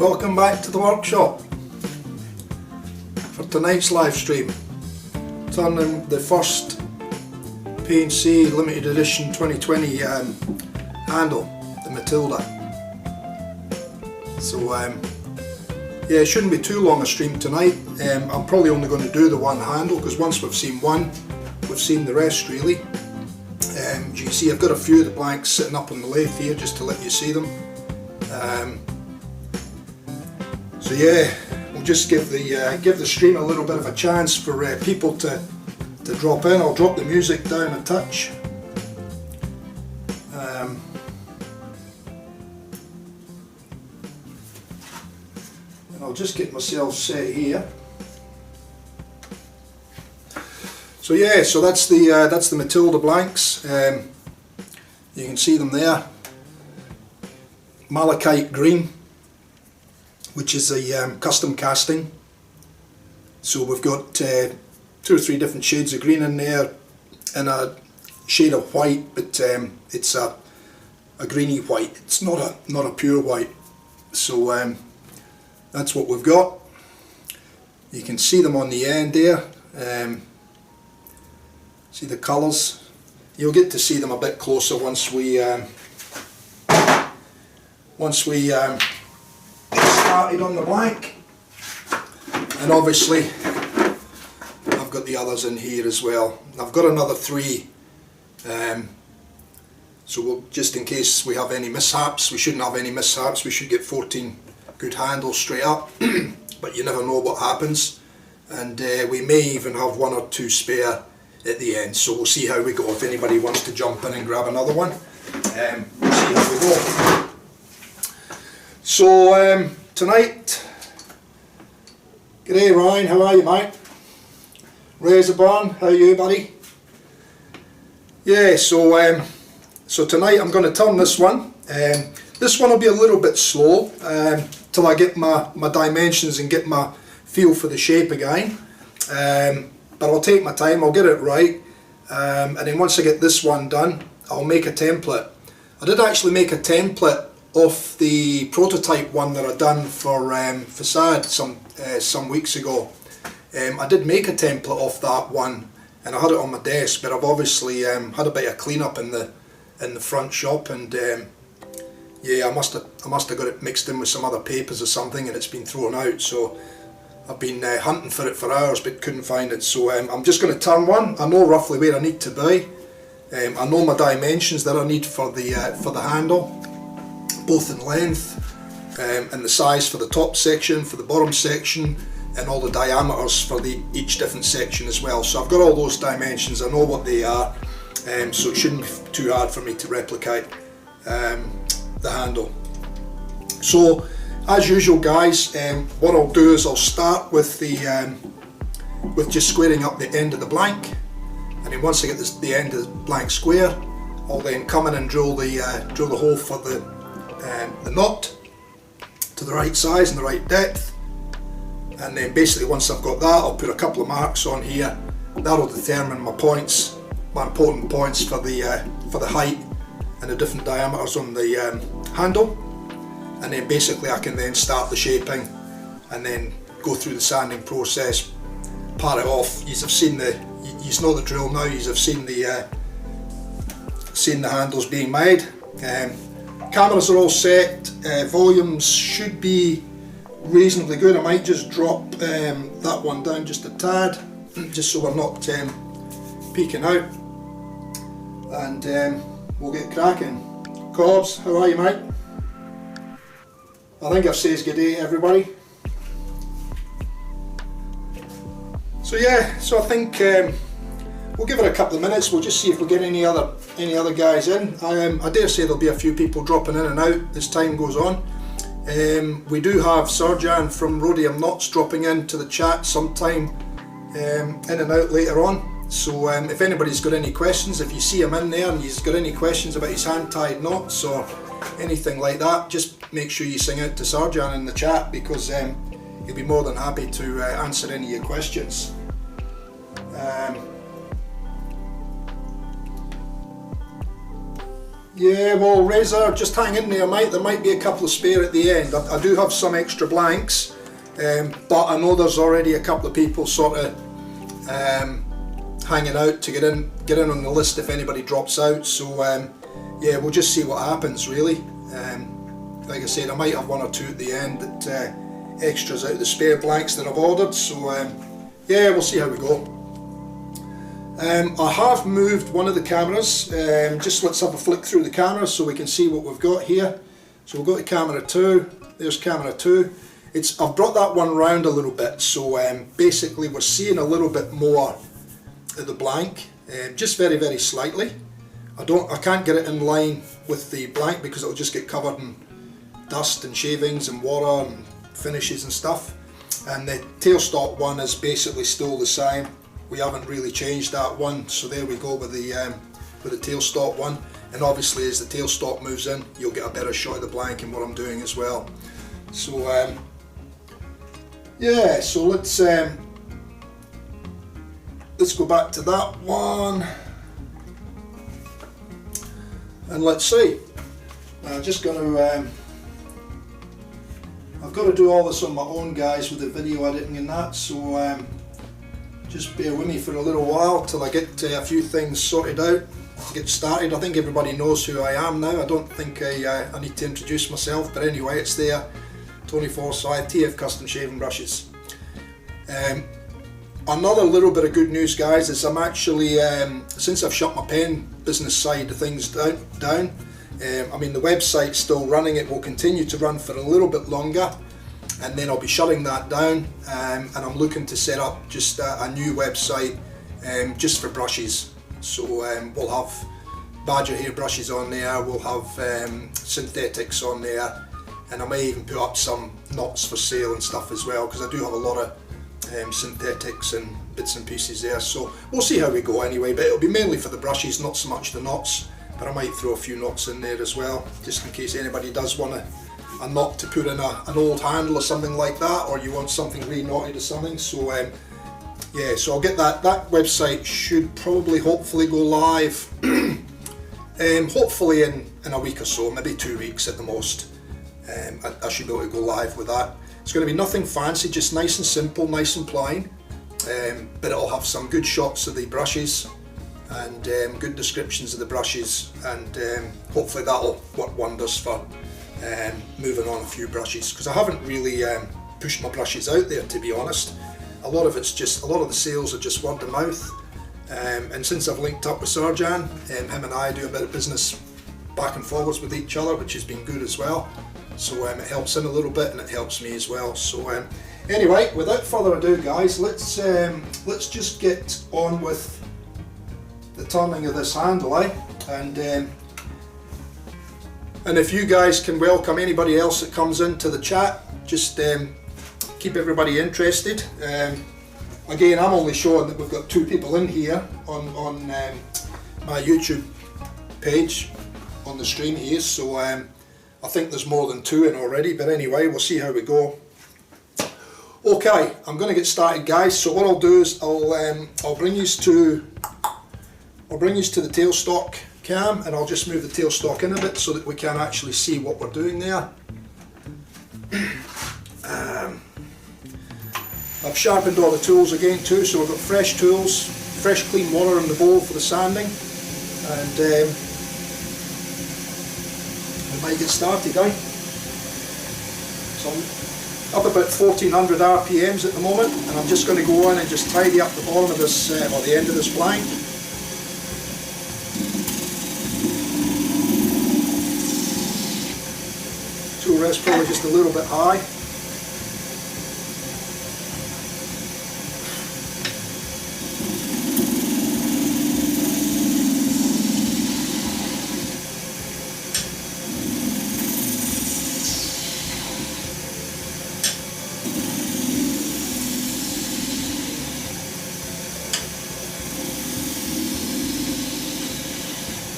welcome back to the workshop for tonight's live stream. Turning the first P&C limited edition 2020 handle, the Matilda. So yeah, it shouldn't be too long a stream tonight. I'm probably only going to do the one handle because once we've seen one, we've seen the rest really. As you can see, I've got a few of the blanks sitting up on the lathe here just to let you see them. So yeah, we'll just give the stream a little bit of a chance for people to drop in. I'll drop the music down a touch. And I'll just get myself set here. So yeah, so that's the Matilda blanks. You can see them there. Malachite green, which is a custom casting. So we've got 2 or 3 different shades of green in there and a shade of white, but it's a greeny white. It's not a pure white. So that's what we've got. You can see them on the end there. See the colours. You'll get to see them a bit closer once we get started on the blank. And obviously I've got the others in here as well. I've got another 3, so we'll, just in case we have any mishaps, we shouldn't have any mishaps, we should get 14 good handles straight up, but you never know what happens, and we may even have 1 or 2 spare at the end, so we'll see how we go. If anybody wants to jump in and grab another one, we'll see how we go. So tonight, g'day Ryan, how are you mate? Razorburn, how are you buddy? Yeah, so tonight I'm going to turn this one. This one will be a little bit slow till I get my dimensions and get my feel for the shape again. But I'll take my time, I'll get it right, and then once I get this one done, I'll make a template. I did actually make a template off the prototype one that I done for facade some weeks ago. I did make a template off that one and I had it on my desk, but I've obviously had a bit of clean up in the front shop, and yeah, I must have got it mixed in with some other papers or something and it's been thrown out, so I've been hunting for it for hours but couldn't find it. So I'm just going to turn one. I know roughly where I need to be. I know my dimensions that I need for the handle, both in length and the size for the top section, for the bottom section, and all the diameters for each different section as well. So I've got all those dimensions, I know what they are, so it shouldn't be too hard for me to replicate the handle. So as usual guys, what I'll do is I'll start with with just squaring up the end of the blank, and then once I get the end of the blank square, I'll then come in and drill the hole for the knot to the right size and the right depth, and then basically once I've got that, I'll put a couple of marks on here. That'll determine my points, my important points for the height and the different diameters on the handle, and then basically I can then start the shaping and then go through the sanding process, pat it off. You know the drill now. You have seen the handles being made. Cameras are all set, volumes should be reasonably good. I might just drop that one down just a tad, just so we're not peeking out, and we'll get cracking. Cobbs, how are you mate? I think I've says good day everybody. So yeah, so I think we'll give it a couple of minutes. We'll just see if we get any other guys in. I dare say there'll be a few people dropping in and out as time goes on. We do have Srdjan from Rhodium Knots dropping into the chat sometime in and out later on. So if anybody's got any questions, if you see him in there and he's got any questions about his hand-tied knots or anything like that, just make sure you sing out to Srdjan in the chat, because he'll be more than happy to answer any of your questions. Yeah, well, Razor, just hang in there, mate. There might be a couple of spare at the end. I do have some extra blanks, but I know there's already a couple of people sort of hanging out to get in on the list if anybody drops out. So yeah, we'll just see what happens, really. Like I said, I might have one or two at the end that extras out of the spare blanks that I've ordered. So yeah, we'll see how we go. I have moved one of the cameras. Just let's have a flick through the cameras so we can see what we've got here. So we've got the camera 2. There's camera 2. I've brought that one round a little bit, so basically we're seeing a little bit more of the blank, just very, very slightly. I can't get it in line with the blank because it'll just get covered in dust and shavings and water and finishes and stuff. And the tailstock one is basically still the same. We haven't really changed that one, so there we go with the tailstock one. And obviously as the tailstock moves in, you'll get a better shot of the blank and what I'm doing as well. So yeah, so let's go back to that one, and let's see. I'm just going to I've got to do all this on my own, guys, with the video editing and that, so just bear with me for a little while till I get a few things sorted out to get started. I think everybody knows who I am now. I don't think I need to introduce myself, but anyway, it's there. Tony Forsyth, TF Custom Shaving Brushes. Another little bit of good news, guys, is I'm actually, since I've shut my pen business side of things down, I mean the website's still running. It will continue to run for a little bit longer, and then I'll be shutting that down, and I'm looking to set up just a new website just for brushes. So we'll have badger hair brushes on there, we'll have synthetics on there, and I may even put up some knots for sale and stuff as well, because I do have a lot of synthetics and bits and pieces there. So we'll see how we go anyway, but it'll be mainly for the brushes, not so much the knots, but I might throw a few knots in there as well, just in case anybody does want a knot to put in an old handle or something like that, or you want something re-knotted or something. So yeah, so I'll get that website should probably hopefully go live hopefully in a week or so, maybe 2 weeks at the most. I should be able to go live with that. It's going to be nothing fancy, just nice and simple, nice and plain, but it'll have some good shots of the brushes and good descriptions of the brushes, and hopefully that'll work wonders for moving on a few brushes, because I haven't really pushed my brushes out there, to be honest. A lot of the sales are just word of mouth, and since I've linked up with Srdjan, him and I do a bit of business back and forwards with each other, which has been good as well. So it helps him a little bit and it helps me as well. So anyway, without further ado, guys, let's just get on with the turning of this handle, and if you guys can welcome anybody else that comes into the chat, just keep everybody interested. Again, I'm only showing that we've got 2 people in here on my YouTube page on the stream here, so I think there's more than 2 in already, but anyway, we'll see how we go. Okay, I'm going to get started, guys. So what I'll do is I'll bring you to the tailstock cam, and I'll just move the tailstock in a bit so that we can actually see what we're doing there. I've sharpened all the tools again too, so we've got fresh tools, fresh clean water in the bowl for the sanding, and we might get started, So I'm up about 1400 RPMs at the moment, and I'm just going to go on and just tidy up the bottom of this, or the end of this blank. Tool rest probably just a little bit high.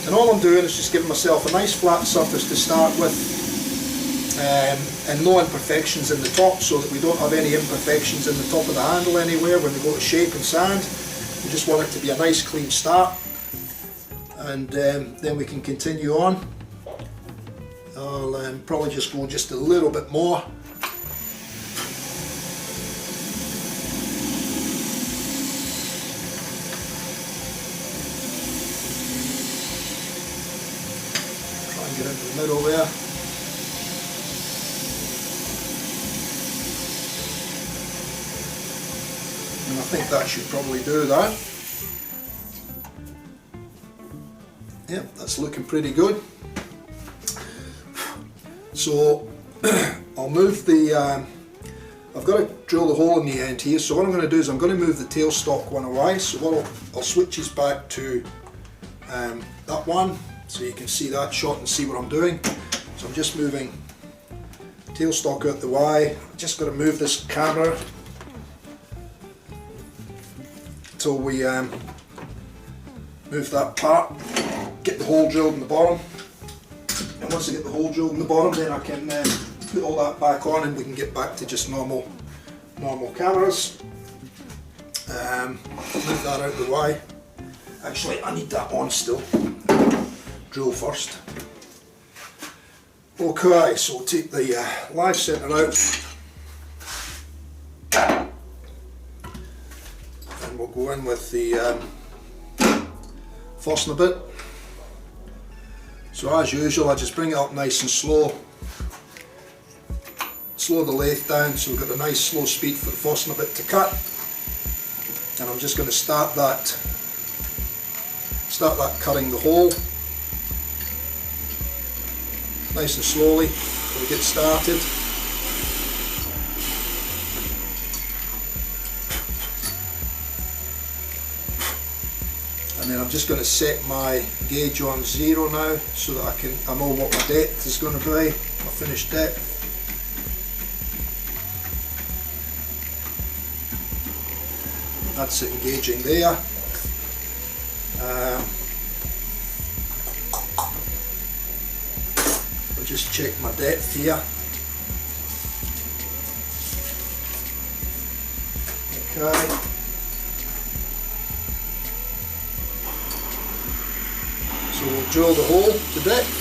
And all I'm doing is just giving myself a nice flat surface to start with, and no imperfections in the top, so that we don't have any imperfections in the top of the handle anywhere when we go to shape and sand. We just want it to be a nice clean start. and then we can continue on. I'll probably just go just a little bit more. Try and get into the middle there. And I think that should probably do that. Yep, that's looking pretty good. So I'll move the, I've got to drill the hole in the end here, so what I'm going to do is I'm going to move the tailstock one away. So what I'll switch this back to that one, so you can see that shot and see what I'm doing. So I'm just moving tailstock out the way. I'm just got to move this camera until we move that part, get the hole drilled in the bottom. And once I get the hole drilled in the bottom, then I can put all that back on and we can get back to just normal cameras. Move that out of the way. Actually, I need that on still. Drill first. Okay, so we'll take the live center out. And we'll go in with the Forstner bit. So as usual, I just bring it up nice and slow. Slow the lathe down so we've got a nice slow speed for the Forstner bit to cut. And I'm just going to start that cutting the hole. Nice and slowly so we get started. And then I'm just going to set my gauge on 0 now so that I know what my depth is going to be, my finished depth. That's it, engaging there. I'll just check my depth here. Okay. So we'll drill the hole to depth.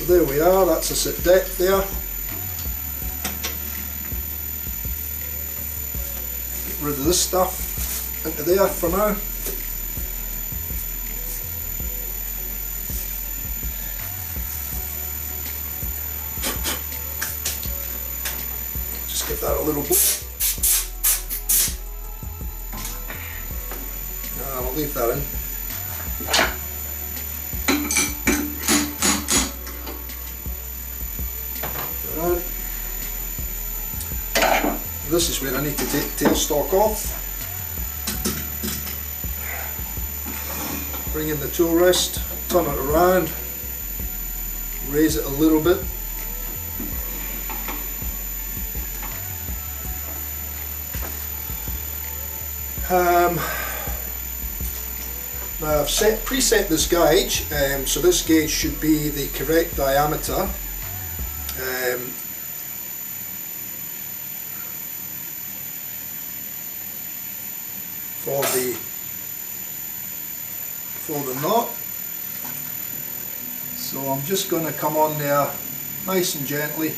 There we are, that's us at depth there. Get rid of this stuff into there for now. Just give that a little blow. I'll leave that in. This is where I need to take the tailstock off. Bring in the tool rest, turn it around, raise it a little bit. Now I've preset this gauge, so this gauge should be the correct diameter. For the knot. So I'm just going to come on there nice and gently.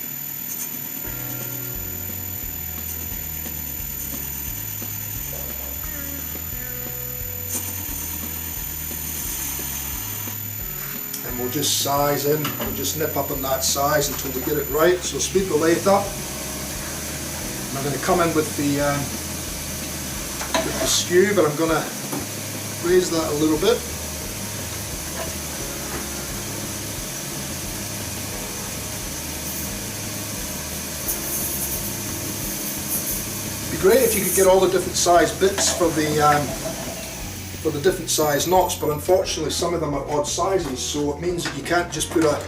And we'll just size in, we'll just nip up on that size until we get it right. So speed the lathe up. And I'm going to come in with the skew, but I'm going to raise that a little bit. It'd be great if you could get all the different size bits for the for the different size knots, but unfortunately some of them are odd sizes, so it means that you can't just put a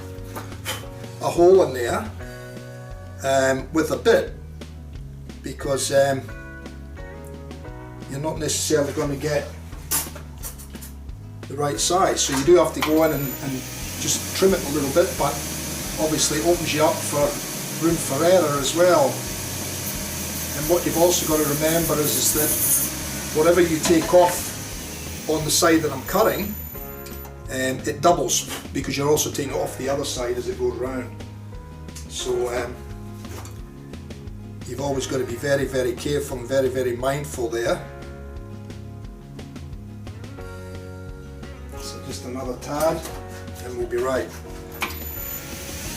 hole in there with a bit, because you're not necessarily going to get the right size. So you do have to go in and just trim it a little bit, but obviously it opens you up for room for error as well. And what you've also got to remember is that whatever you take off on the side that I'm cutting, it doubles, because you're also taking it off the other side as it goes round. So you've always got to be very, very careful and very, very mindful there. So just another tad and we'll be right.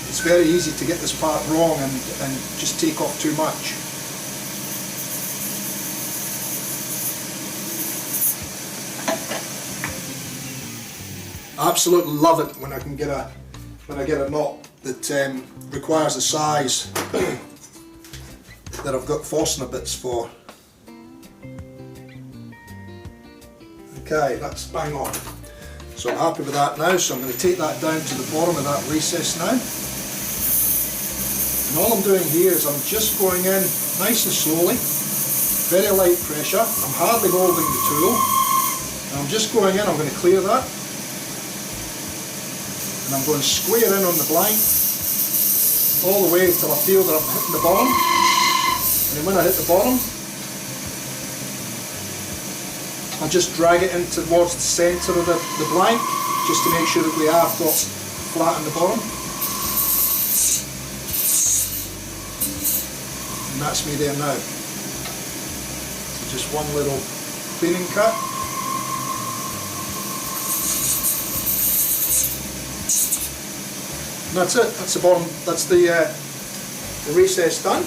It's very easy to get this part wrong and just take off too much. I absolutely love it when I get a knot that requires the size that I've got fastener bits for. Okay, that's bang on. So I'm happy with that now, so I'm going to take that down to the bottom of that recess now. And all I'm doing here is I'm just going in nice and slowly, very light pressure. I'm hardly holding the tool. And I'm just going in, I'm going to clear that. And I'm going square in on the blank all the way until I feel that I'm hitting the bottom. And then when I hit the bottom, I'll just drag it in towards the centre of the blank, just to make sure that we have got flat on the bottom. And that's me there now. So just one little cleaning cut. And that's it, that's the bottom, that's the recess done,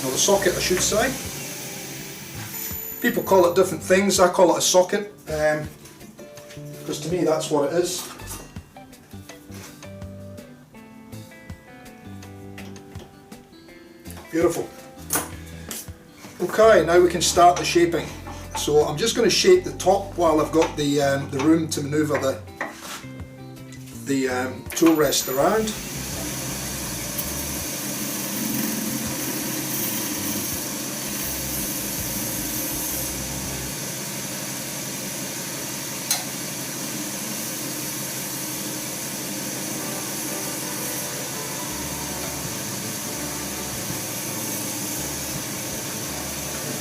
or the socket I should say. People call it different things, I call it a socket, because to me that's what it is. Beautiful. Okay, now we can start the shaping. So I'm just going to shape the top while I've got the room to manoeuvre the tool rest around.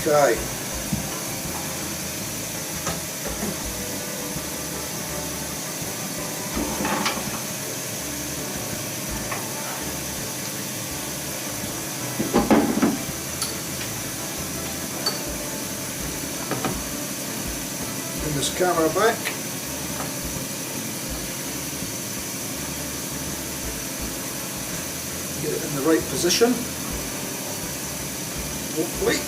Okay. Bring this camera back. Get it in the right position, hopefully.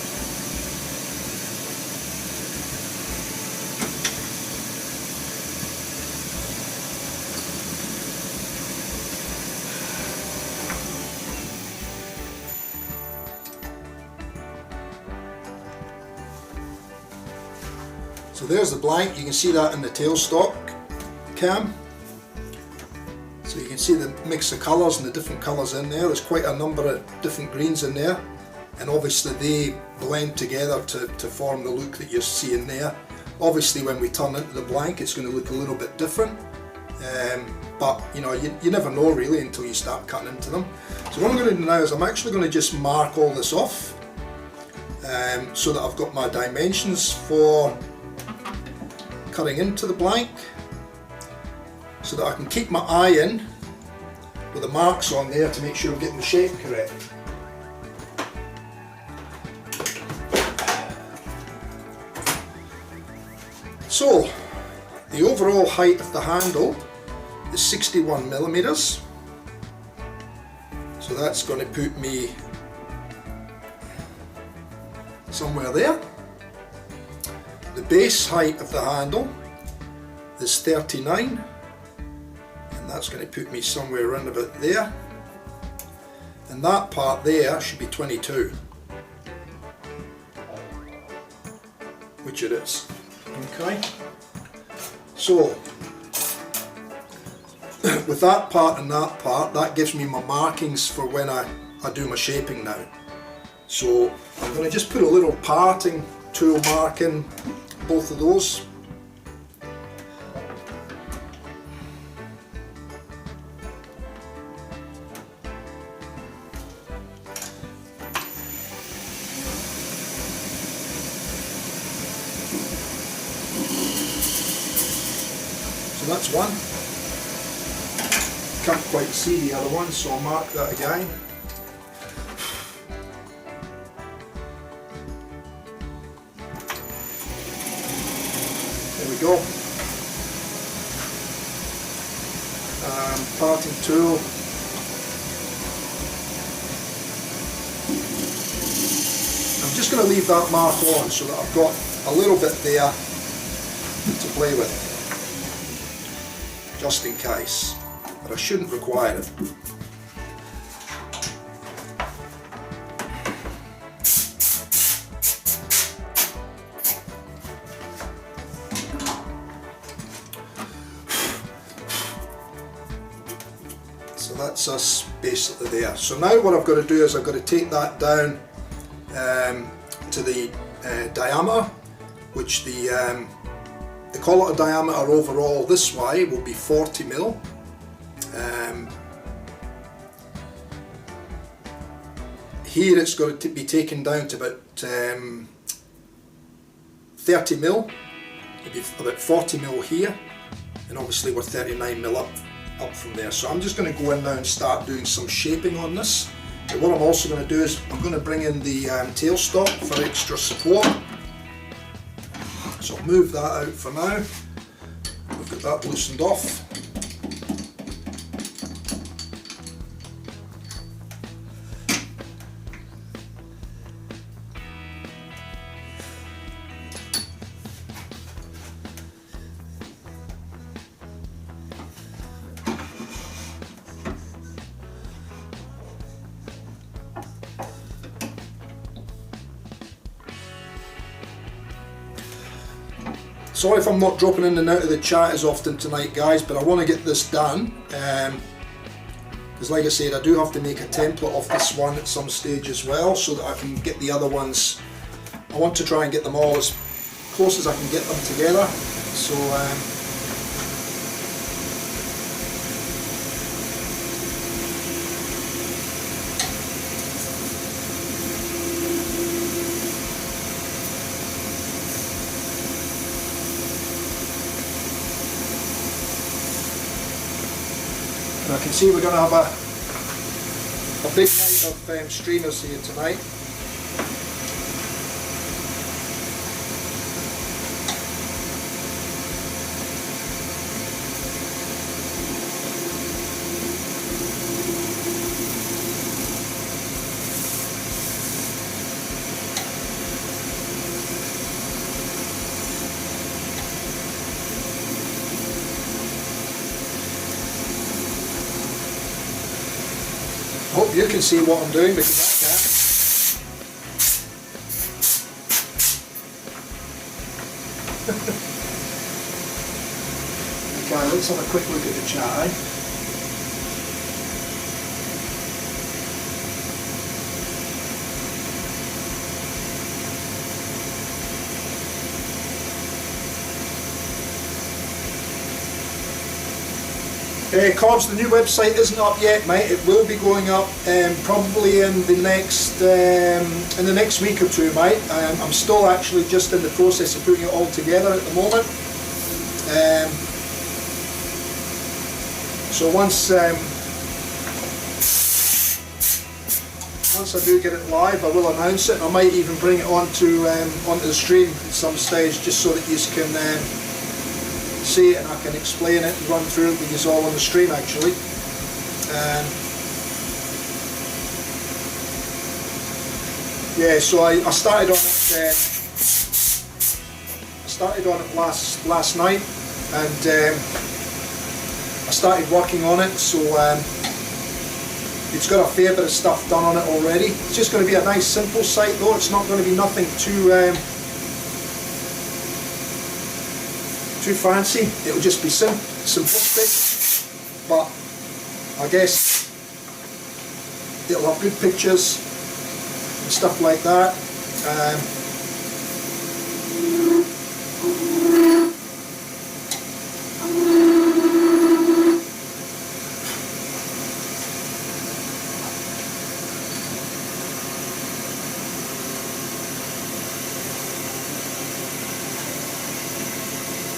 So there's the blank, you can see that in the tailstock cam. So you can see the mix of colours and the different colours in there. There's quite a number of different greens in there, and obviously they blend together to form the look that you're seeing there. Obviously when we turn into the blank it's going to look a little bit different, but you know, you never know really until you start cutting into them. So what I'm going to do now is I'm actually going to just mark all this off, so that I've got my dimensions for cutting into the blank, so that I can keep my eye in with the marks on there to make sure I'm getting the shape correct. So the overall height of the handle is 61mm, so that's going to put me somewhere there. The base height of the handle is 39, and that's going to put me somewhere around about there, and that part there should be 22. which it is. Okay, so with that part and that part, that gives me my markings for when I do my shaping now. So I'm going to just put a little parting tool mark in both of those. So that's one. Can't quite see the other one, so I'll mark that again. There we go. Parting tool. I'm just going to leave that mark on so that I've got a little bit there to play with, just in case, but I shouldn't require it. So that's us basically there. So now what I've got to do is I've got to take that down to the diameter, which the collar diameter overall this way will be 40 mil. Here it's got to be taken down to about 30 mil, it'll be about 40 mil here, and obviously we're 39 mil up from there. So I'm just going to go in now and start doing some shaping on this. But what I'm also going to do is I'm going to bring in the tailstock for extra support. So I'll move that out for now. We've got that loosened off. Sorry if I'm not dropping in and out of the chat as often tonight, guys, but I want to get this done because like I said, I do have to make a template of this one at some stage as well, so that I can get the other ones. I want to try and get them all as close as I can get them together. So I can see we're going to have a big night of streamers here tonight. Hope you can see what I'm doing, because I can't. Okay, let's have a quick look at the chat. Cobbs, the new website isn't up yet, mate. It will be going up probably in the next week or two, mate. I'm still actually just in the process of putting it all together at the moment. So once I do get it live, I will announce it. I might even bring it onto the stream at some stage, just so that you can see it and I can explain it and run through it with you all on the stream actually. Yeah, so I started on it last night, and I started working on it, so it's got a fair bit of stuff done on it already. It's just going to be a nice simple site though. It's not going to be nothing too too fancy. It'll just be simplistic, but I guess it'll have good pictures and stuff like that.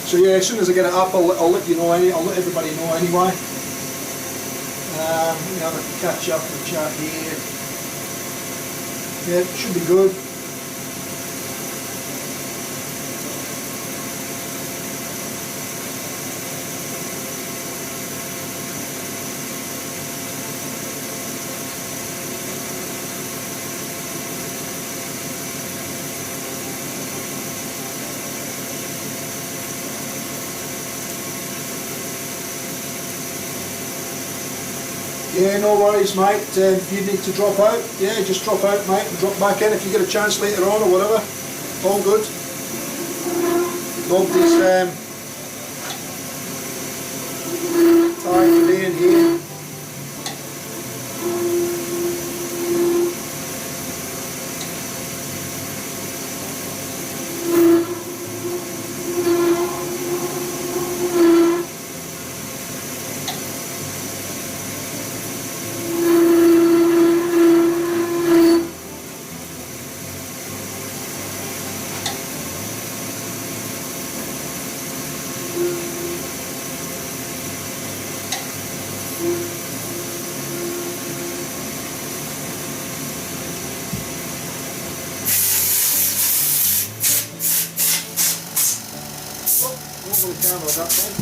So yeah, as soon as I get it up, I'll let you know. I'll let everybody know anyway. We have a catch up and chat here. Yeah, it should be good. Yeah, no worries, mate. If you need to drop out, yeah, just drop out, mate, and drop back in if you get a chance later on or whatever. All good. Nobody's tired for being here. Over the camera that way.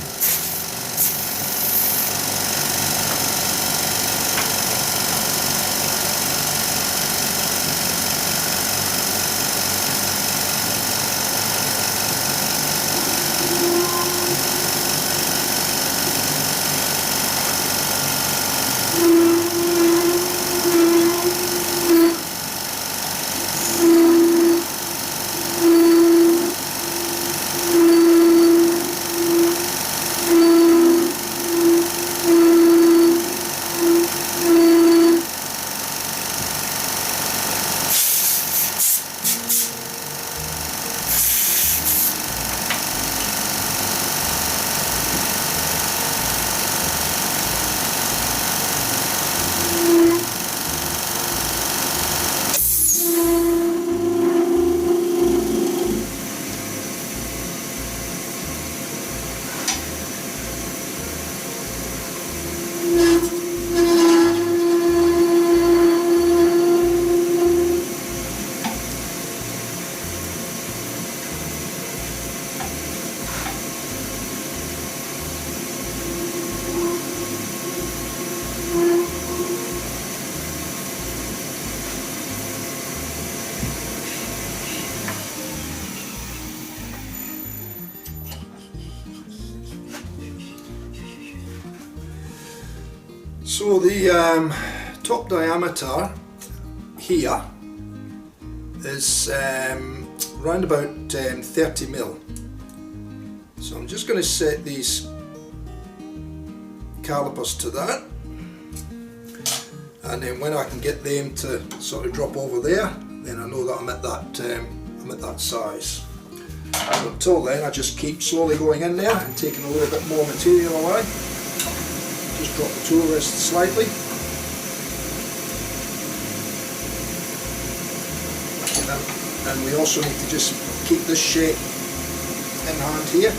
So the top diameter here is around about 30 mil. So I'm just going to set these calipers to that, and then when I can get them to sort of drop over there, then I know that I'm at that size. So until then, I just keep slowly going in there and taking a little bit more material away. Just drop the tool rest slightly. And we also need to just keep this shape in hand here.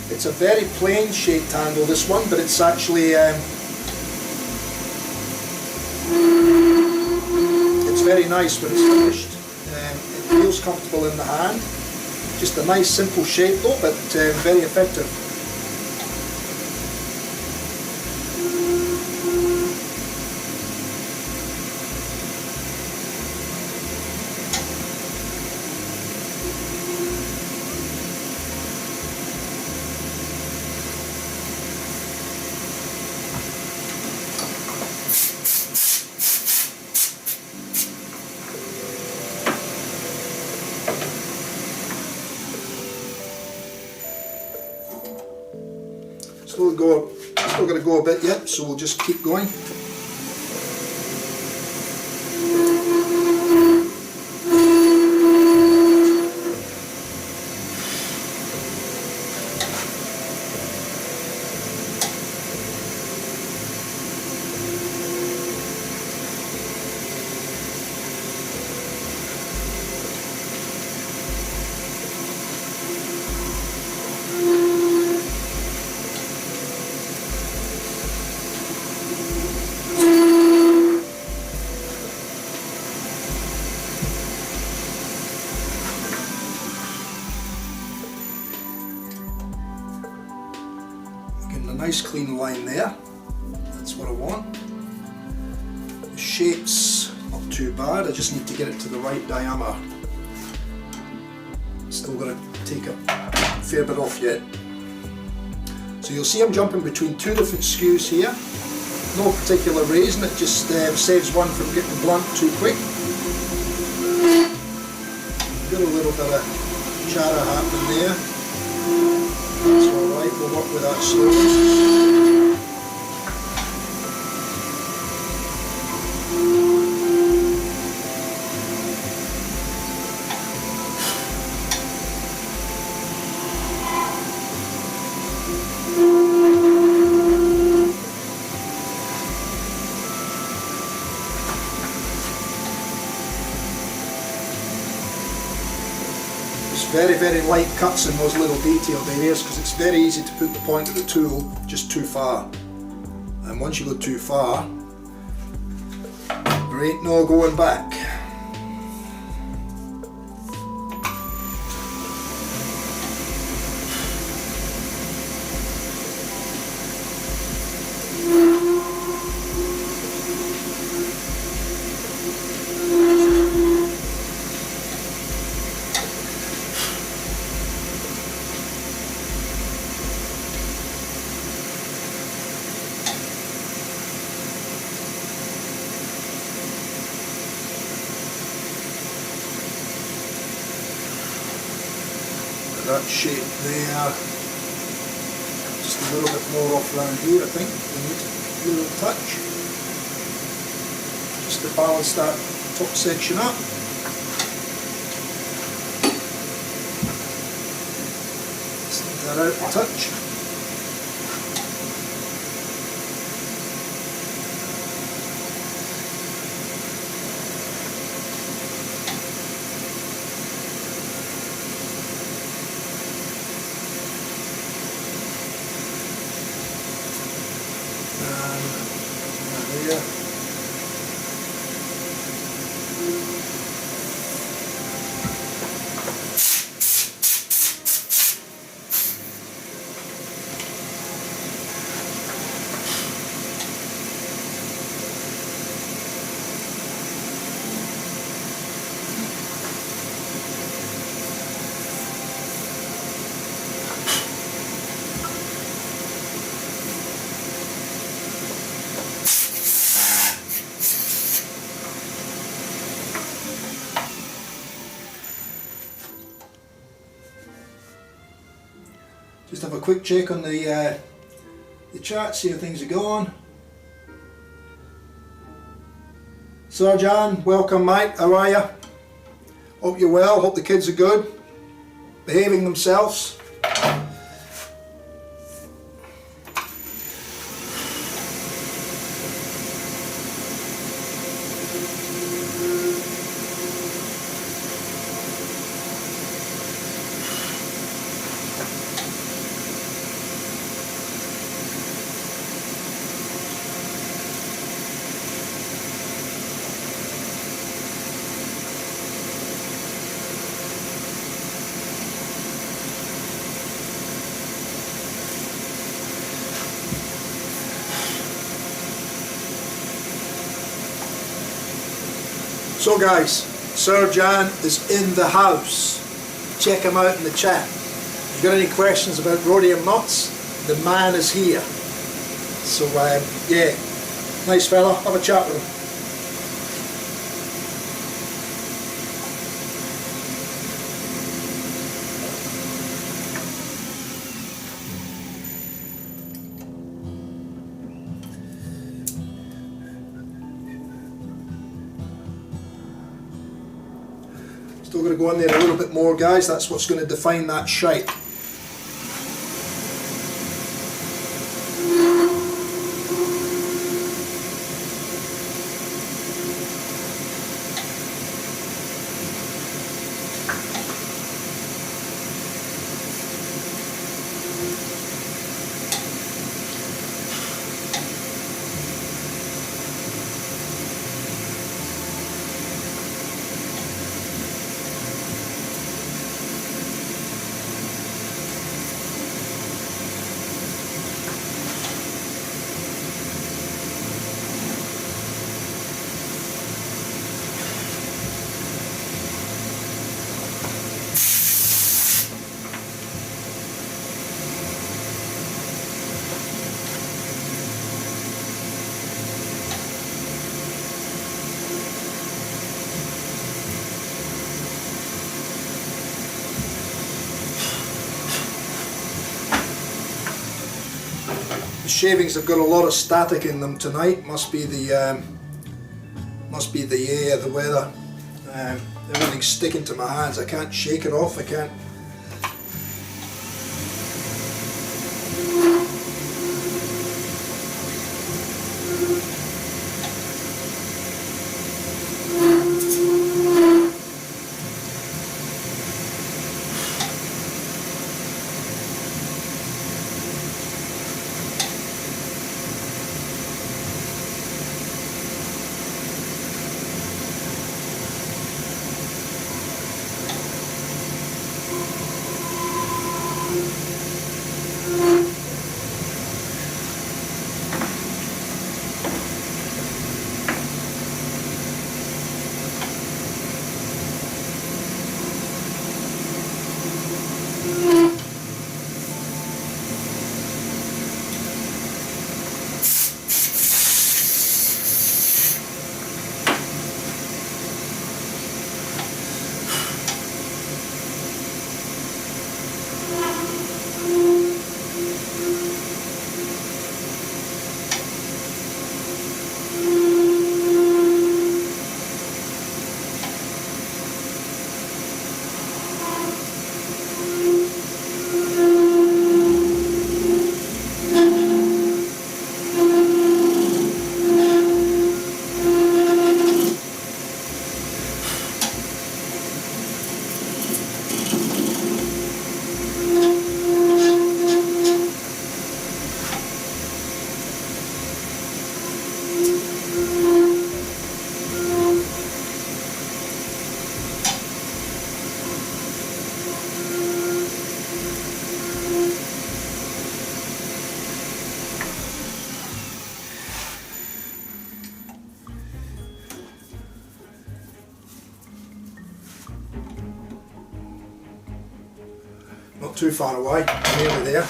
It's a very plain shaped handle, this one, but it's actually it's very nice when it's finished. It feels comfortable in the hand. Just a nice simple shape though, but very effective. Still got to go a bit yet, so we'll just keep going. Nice clean line there, that's what I want. The shape's not too bad, I just need to get it to the right diameter. Still got to take a fair bit off yet. So you'll see I'm jumping between two different skews here. No particular reason, it just saves one from getting blunt too quick. Got a little bit of chatter happening there. That's alright, we'll work with that slowly. Very, very light cuts in those little detailed areas because it's very easy to put the point of the tool just too far. And once you go too far, there ain't no going back. That shape there, just a little bit more off around here I think, a little touch, just to balance that top section up. Smooth that out a touch. There. Just have a quick check on the chat, see how things are going. Srdjan, welcome mate, how are you? Hope you're well, hope the kids are good, behaving themselves. So guys, Srdjan is in the house. Check him out in the chat. If you've got any questions about Rhodium Knots, the man is here. So yeah, nice fella, have a chat with him. Still going to go in there a little bit more, guys. That's what's going to define that shape. The shavings have got a lot of static in them tonight. Must be the air, the weather. Everything's sticking to my hands. I can't shake it off. I can't. Not too far away, nearly there.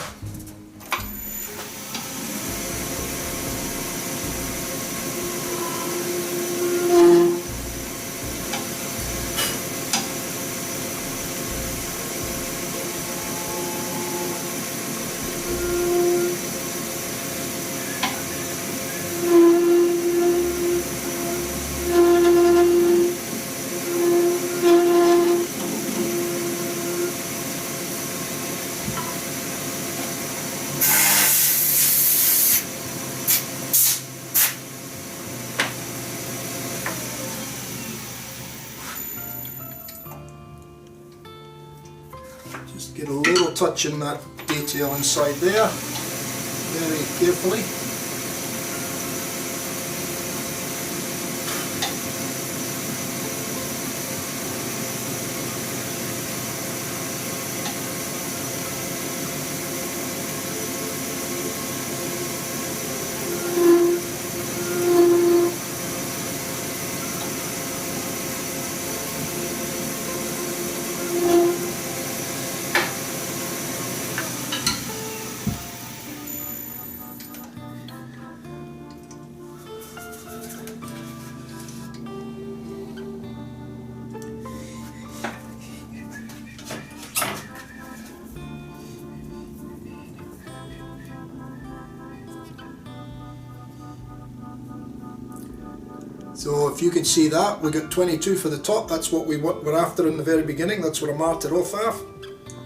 Just get a little touch in that detail inside there, very carefully. So if you can see that, we got 22 for the top. That's what we were after in the very beginning. That's what I marked it off of.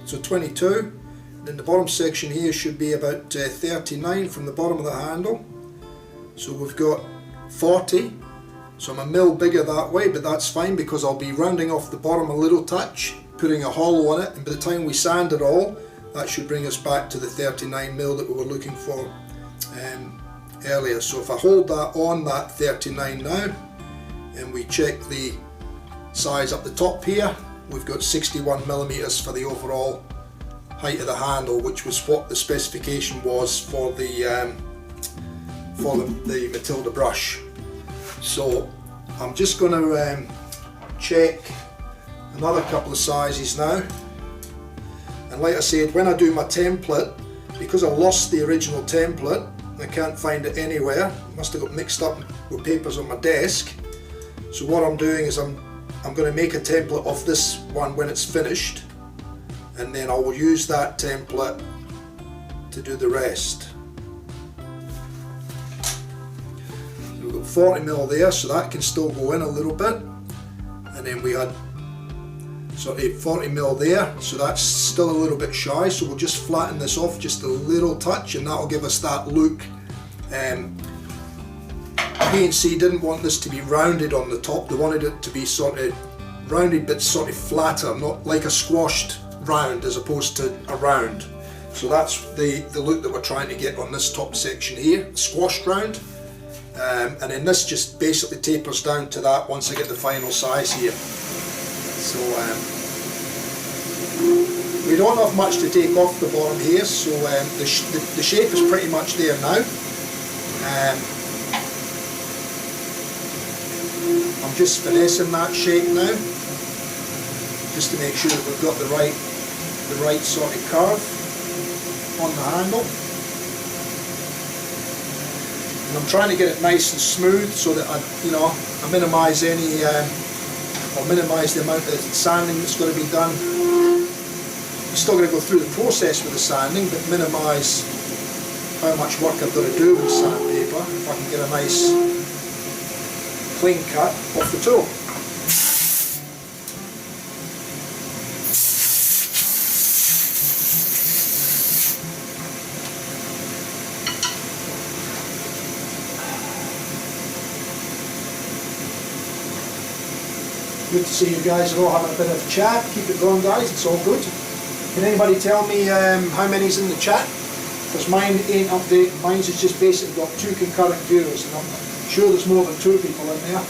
So 22. Then the bottom section here should be about 39 from the bottom of the handle. So we've got 40. So I'm a mil bigger that way, but that's fine because I'll be rounding off the bottom a little touch, putting a hollow on it, and by the time we sand it all, that should bring us back to the 39 mil that we were looking for earlier. So if I hold that on that 39 now, and we check the size up the top here, we've got 61 millimeters for the overall height of the handle, which was what the specification was for the Matilda brush. So I'm just going to check another couple of sizes now, and like I said, when I do my template, because I lost the original template, I can't find it anywhere. It must have got mixed up with papers on my desk. So what I'm doing is I'm going to make a template of this one when it's finished, and then I will use that template to do the rest. We've got 40 mil there, so that can still go in a little bit, and then we had 40 mil there, so that's still a little bit shy, so we'll just flatten this off just a little touch, and that'll give us that look. P&C didn't want this to be rounded on the top, they wanted it to be sort of rounded but sort of flatter, not like a squashed round as opposed to a round. So that's the look that we're trying to get on this top section here, squashed round. And then this just basically tapers down to that once I get the final size here. So we don't have much to take off the bottom here, so the shape is pretty much there now. I'm just finessing that shape now, just to make sure that we've got the right sort of curve on the handle. And I'm trying to get it nice and smooth so that I minimise any or minimise the amount of sanding that's going to be done. I'm still going to go through the process with the sanding, but minimise how much work I've got to do with sandpaper if I can get a nice clean cut off the tool. Good to see you guys are all having a bit of chat. Keep it going, guys, it's all good. Can anybody tell me how many's in the chat? Because mine ain't updated, mine's has just basically got 2 concurrent viewers, and I'm sure there's more than 2 people in there.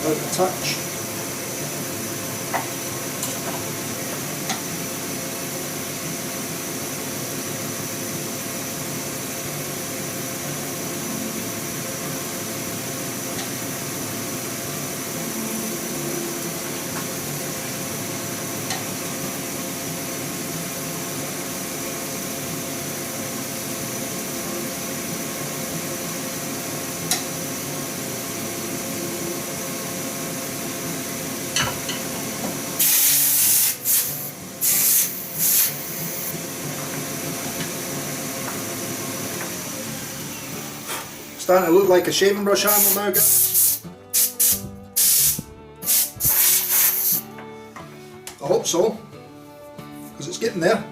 Out of touch. Starting to look like a shaving brush handle now, guys. I hope so, because it's getting there.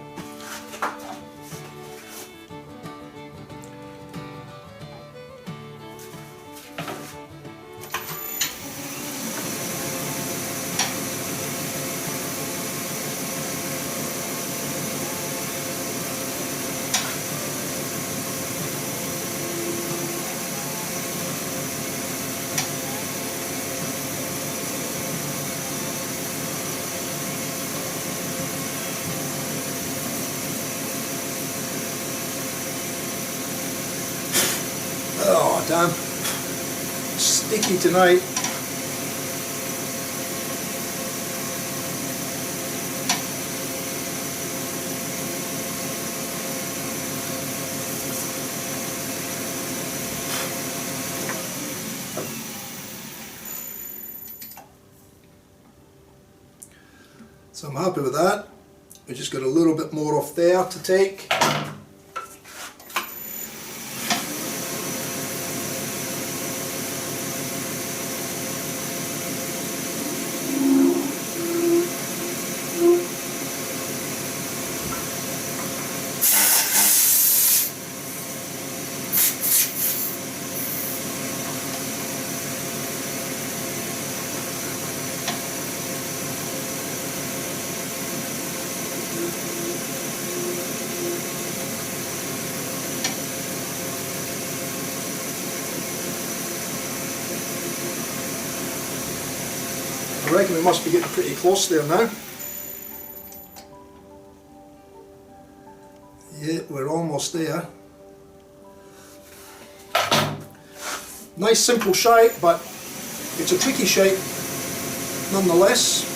Oh damn, sticky tonight. So I'm happy with that. We just got a little bit more off there to take. I reckon we must be getting pretty close there now. Yeah, we're almost there. Nice simple shape, but it's a tricky shape nonetheless.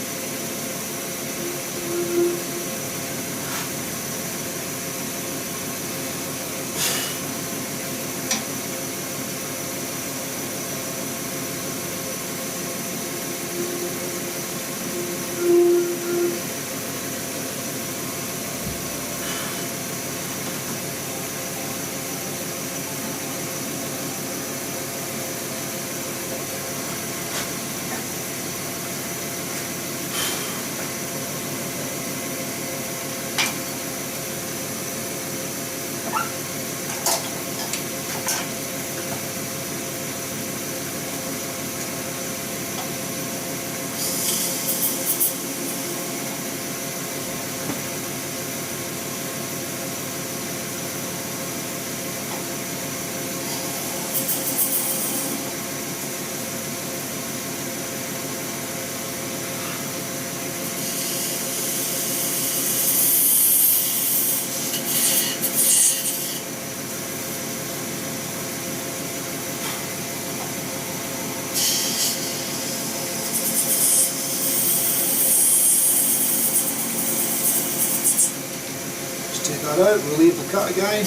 Take that out, we'll leave the cut again.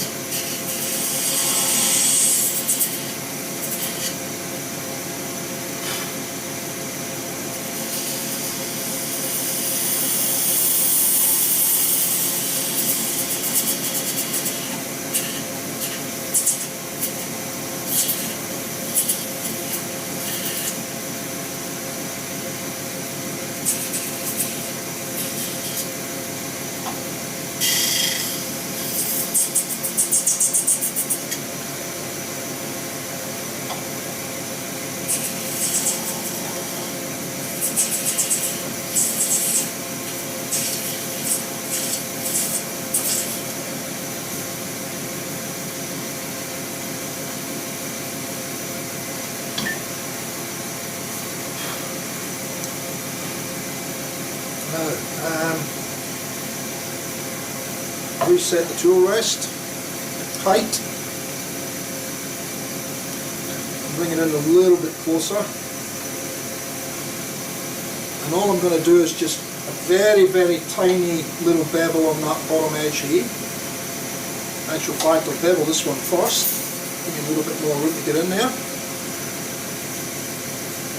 Reset the tool rest height, bring it in a little bit closer, and all I'm going to do is just a very tiny little bevel on that bottom edge here. Actual fact, I'll bevel this one first, give me a little bit more room to get in there,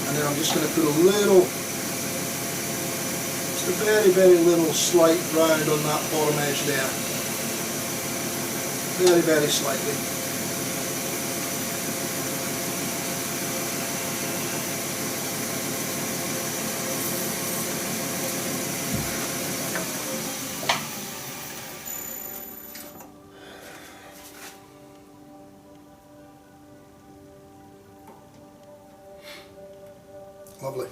and then I'm just going to put a little, just a very little slight round on that bottom edge there. Very slightly. Lovely.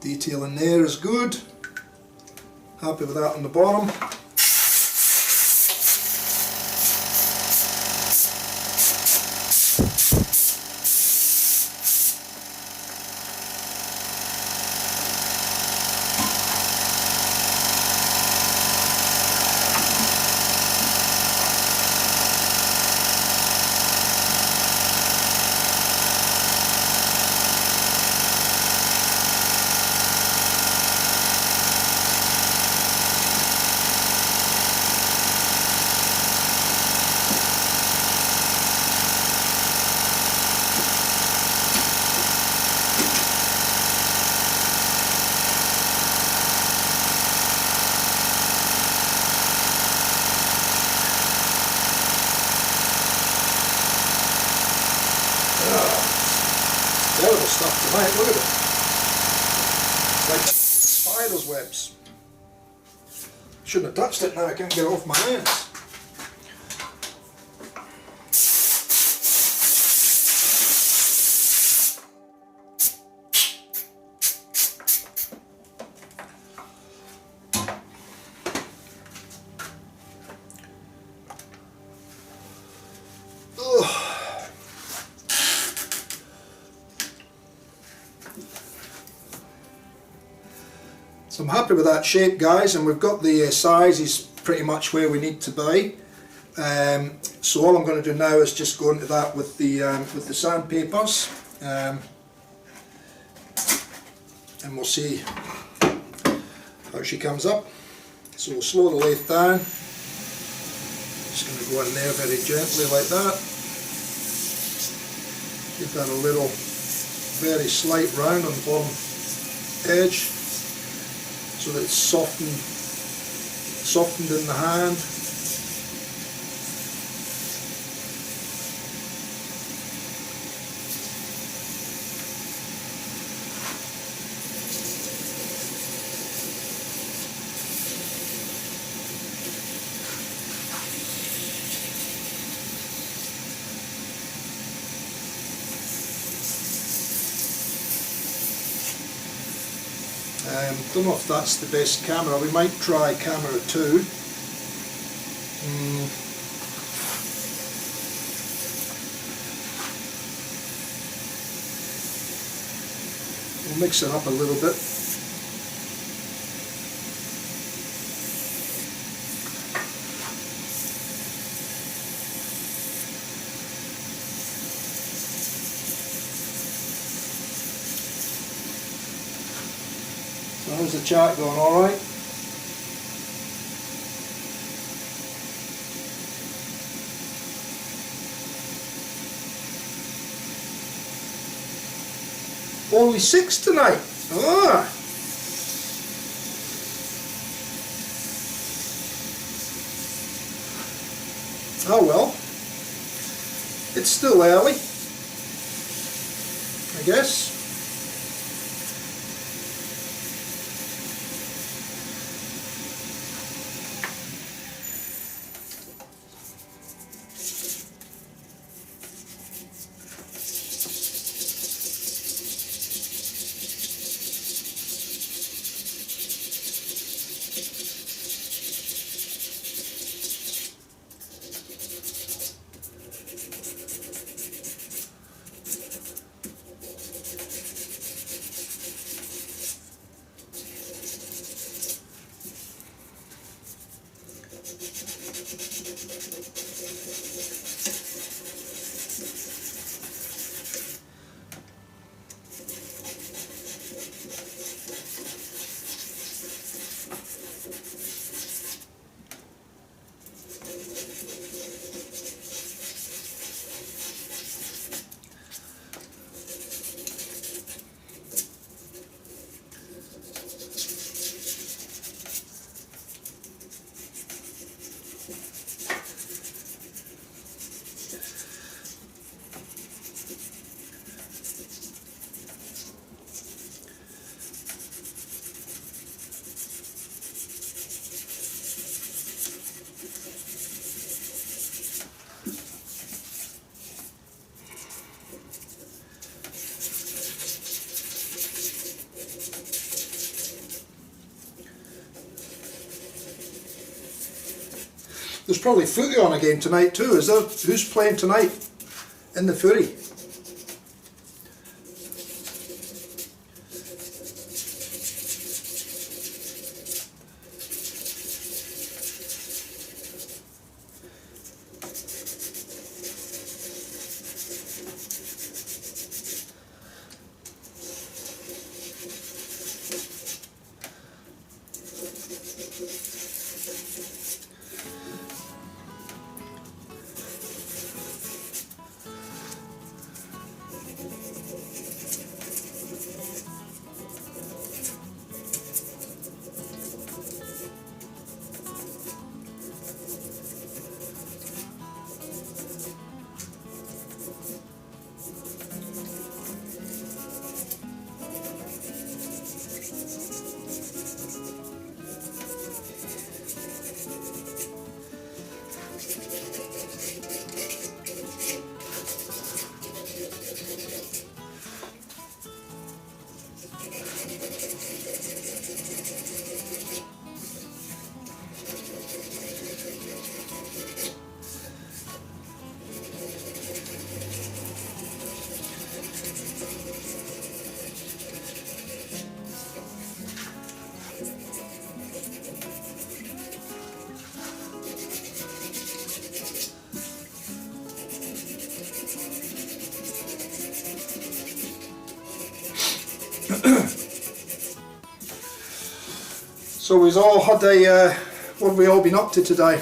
Detail in there is good. Happy with that on the bottom. stuff tonight, look at it. Like spider's webs. Shouldn't have touched it now, I can't get it off my hands. So I'm happy with that shape, guys, and we've got the sizes pretty much where we need to be. So all I'm going to do now is just go into that with the sandpapers, and we'll see how she comes up. So we'll slow the lathe down. Just going to go in there very gently like that. Give that a little very slight round on the bottom edge, so that it's softened in the hand. Don't know if that's the best camera. We might try camera 2. We'll mix it up a little bit. How's the chat going? All right? Only 6 tonight. Ah. Oh well. It's still early, I guess. There's probably footy on again tonight too, is there? Who's playing tonight in the footy? So we've all had a, what have we all been up to today?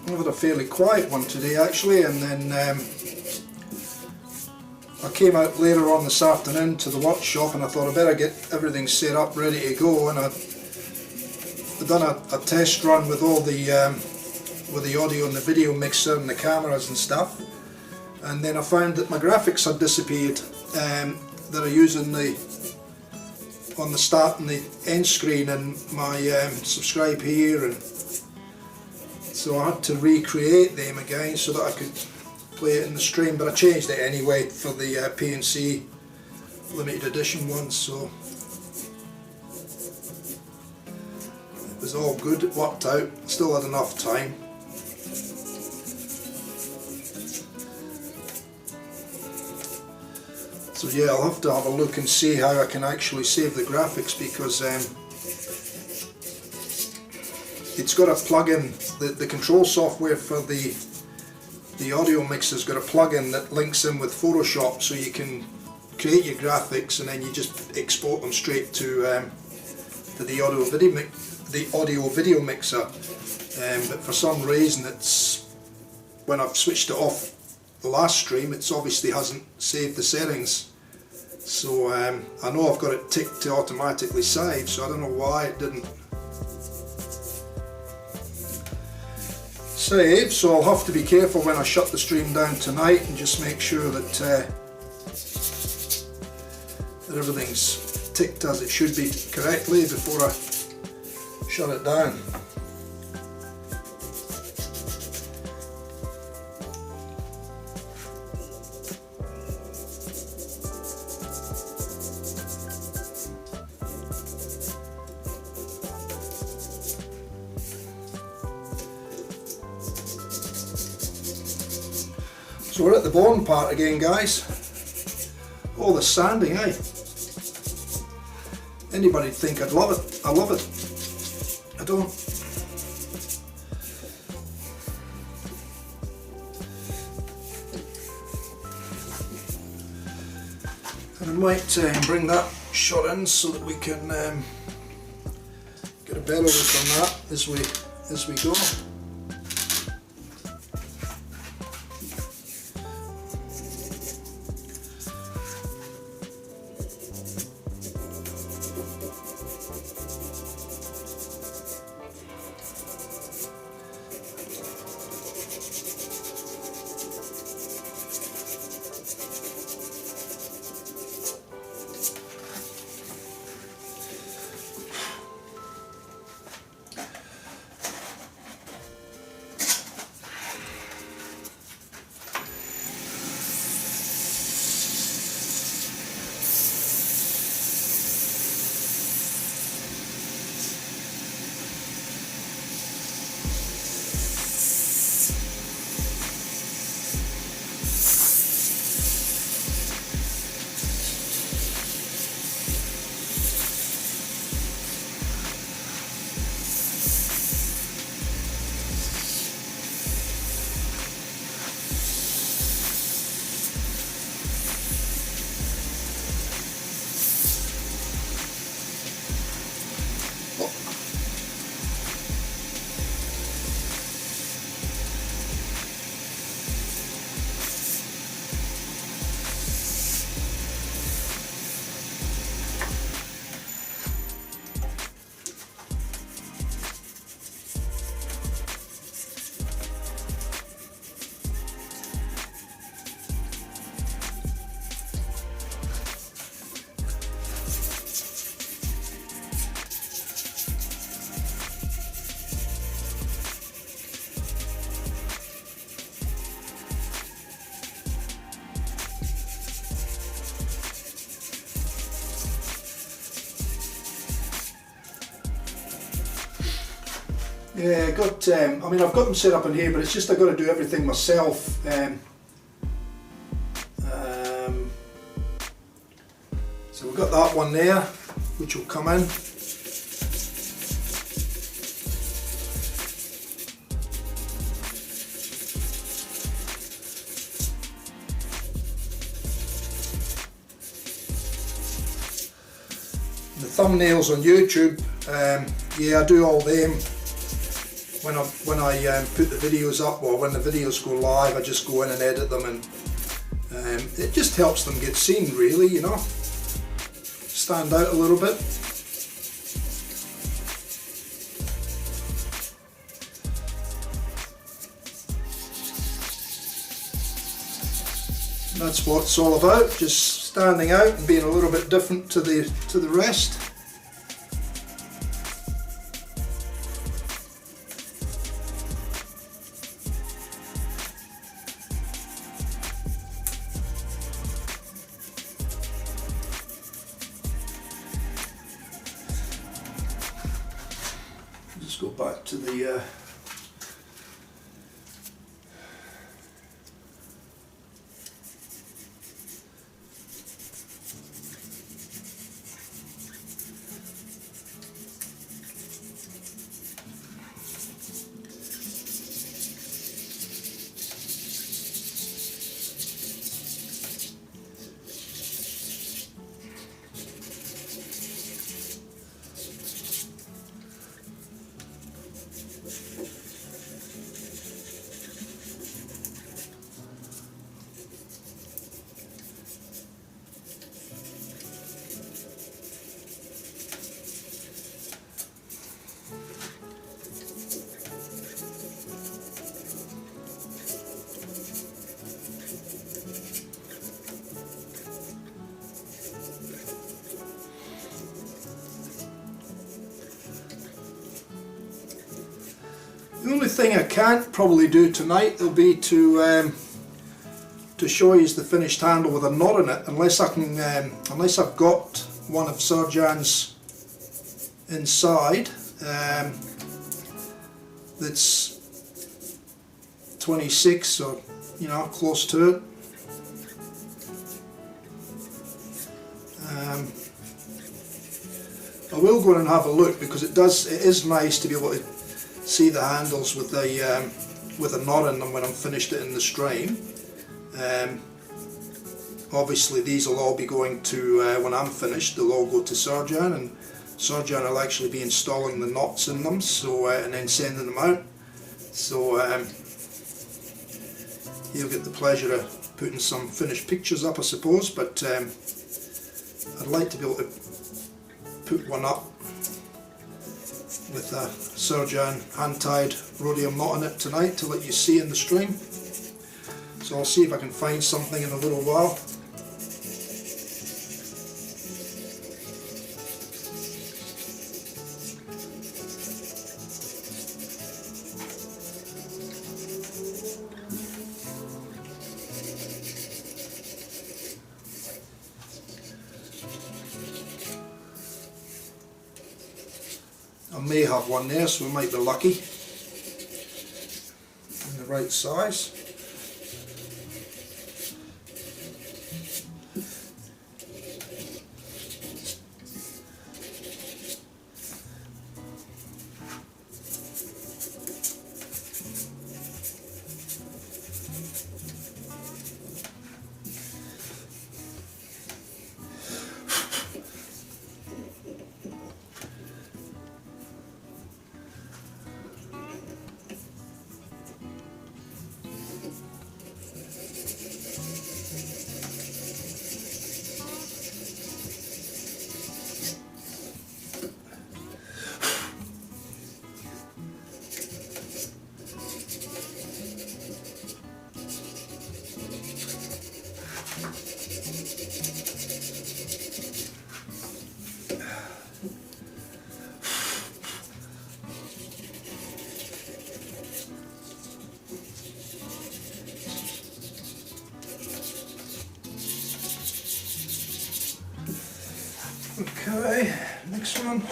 I've had a fairly quiet one today actually, and then I came out later on this afternoon to the workshop and I thought I better get everything set up ready to go, and I've done a test run with all the audio and the video mixer and the cameras and stuff, and then I found that my graphics had disappeared that are using on the start and the end screen and my subscribe here, and so I had to recreate them again so that I could play it in the stream, but I changed it anyway for the PNC limited edition one, so it was all good, it worked out, still had enough time. So yeah, I'll have to have a look and see how I can actually save the graphics, because it's got a plug-in, the control software for the audio mixer's got a plug-in that links in with Photoshop, so you can create your graphics and then you just export them straight to the audio video mixer. But for some reason, it's when I've switched it off the last stream, it's obviously hasn't saved the settings. So I know I've got it ticked to automatically save, so I don't know why it didn't save. So I'll have to be careful when I shut the stream down tonight and just make sure that everything's ticked as it should be correctly before I shut it down. So we're at the bottom part again, guys. All the sanding, eh? Anybody'd think I'd love it. I love it. I don't. And I might bring that shot in so that we can get a better look on that as we go. Yeah, I mean, I've got them set up in here, but it's just I've got to do everything myself. So we've got that one there, which will come in. the thumbnails on YouTube, yeah, I do all them when I put the videos up, or when the videos go live. I just go in and edit them, and it just helps them get seen, really, you know, stand out a little bit. That's what it's all about, just standing out and being a little bit different to the rest. Just go back to the The only thing I can't probably do tonight will be to show you the finished handle with a knot in it, unless I can, unless I've got one of Srdjan's inside that's 26, or you know, close to it. I will go in and have a look, because it is nice to be able to see the handles with a knot in them when I'm finished it in the stream. Obviously these will all be going to, when I'm finished, they'll all go to Srdjan, and Srdjan will actually be installing the knots in them, so and then sending them out. So he'll get the pleasure of putting some finished pictures up, I suppose, but I'd like to be able to put one up with a Srdjan hand-tied rhodium knot in it tonight to let you see in the stream. So I'll see if I can find something in a little while. I may have one there, so we might be lucky. In the right size. Okay, next one.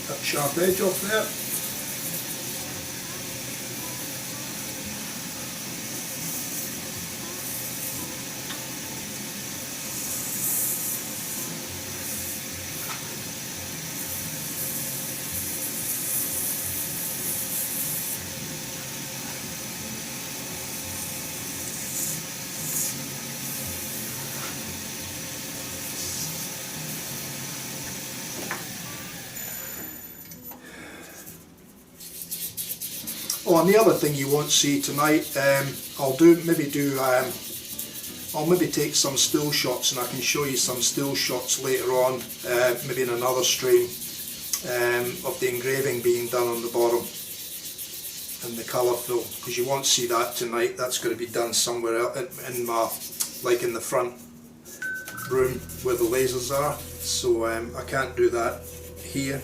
that sharp edge off there. Oh, and the other thing you won't see tonight, I'll maybe take some still shots, and I can show you some still shots later on, maybe in another stream, of the engraving being done on the bottom and the colour fill, because you won't see that tonight. That's going to be done somewhere else in my, like in the front room where the lasers are, so I can't do that here.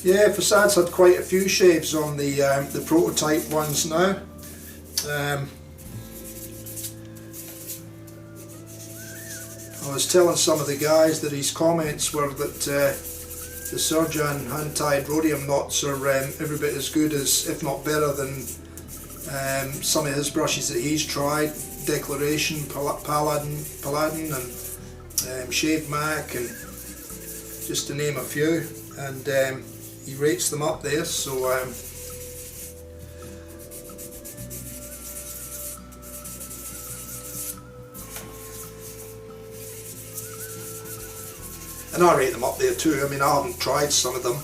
Yeah, facade's had quite a few shaves on the prototype ones now. I was telling some of the guys that his comments were that the Srdjan hand-tied Rhodium Knots are every bit as good as, if not better than, some of his brushes that he's tried. Declaration, Paladin and Shave Mac, and just to name a few. And he rates them up there, so and I rate them up there too. I mean, I haven't tried some of them,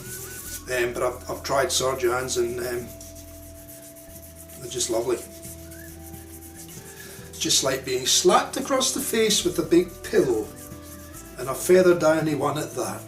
but I've tried Srdjan's, and they're just lovely. It's just like being slapped across the face with a big pillow, and a feather downy one at that.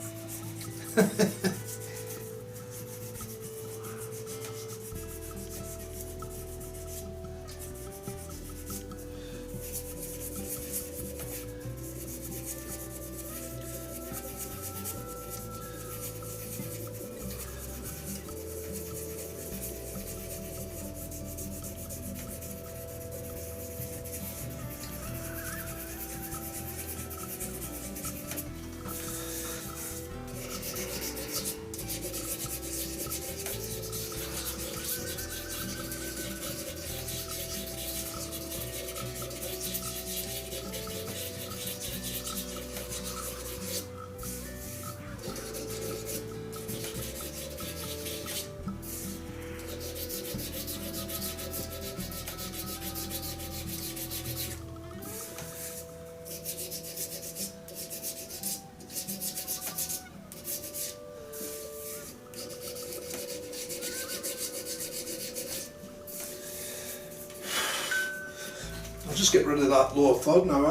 I'll just get rid of that lower third now,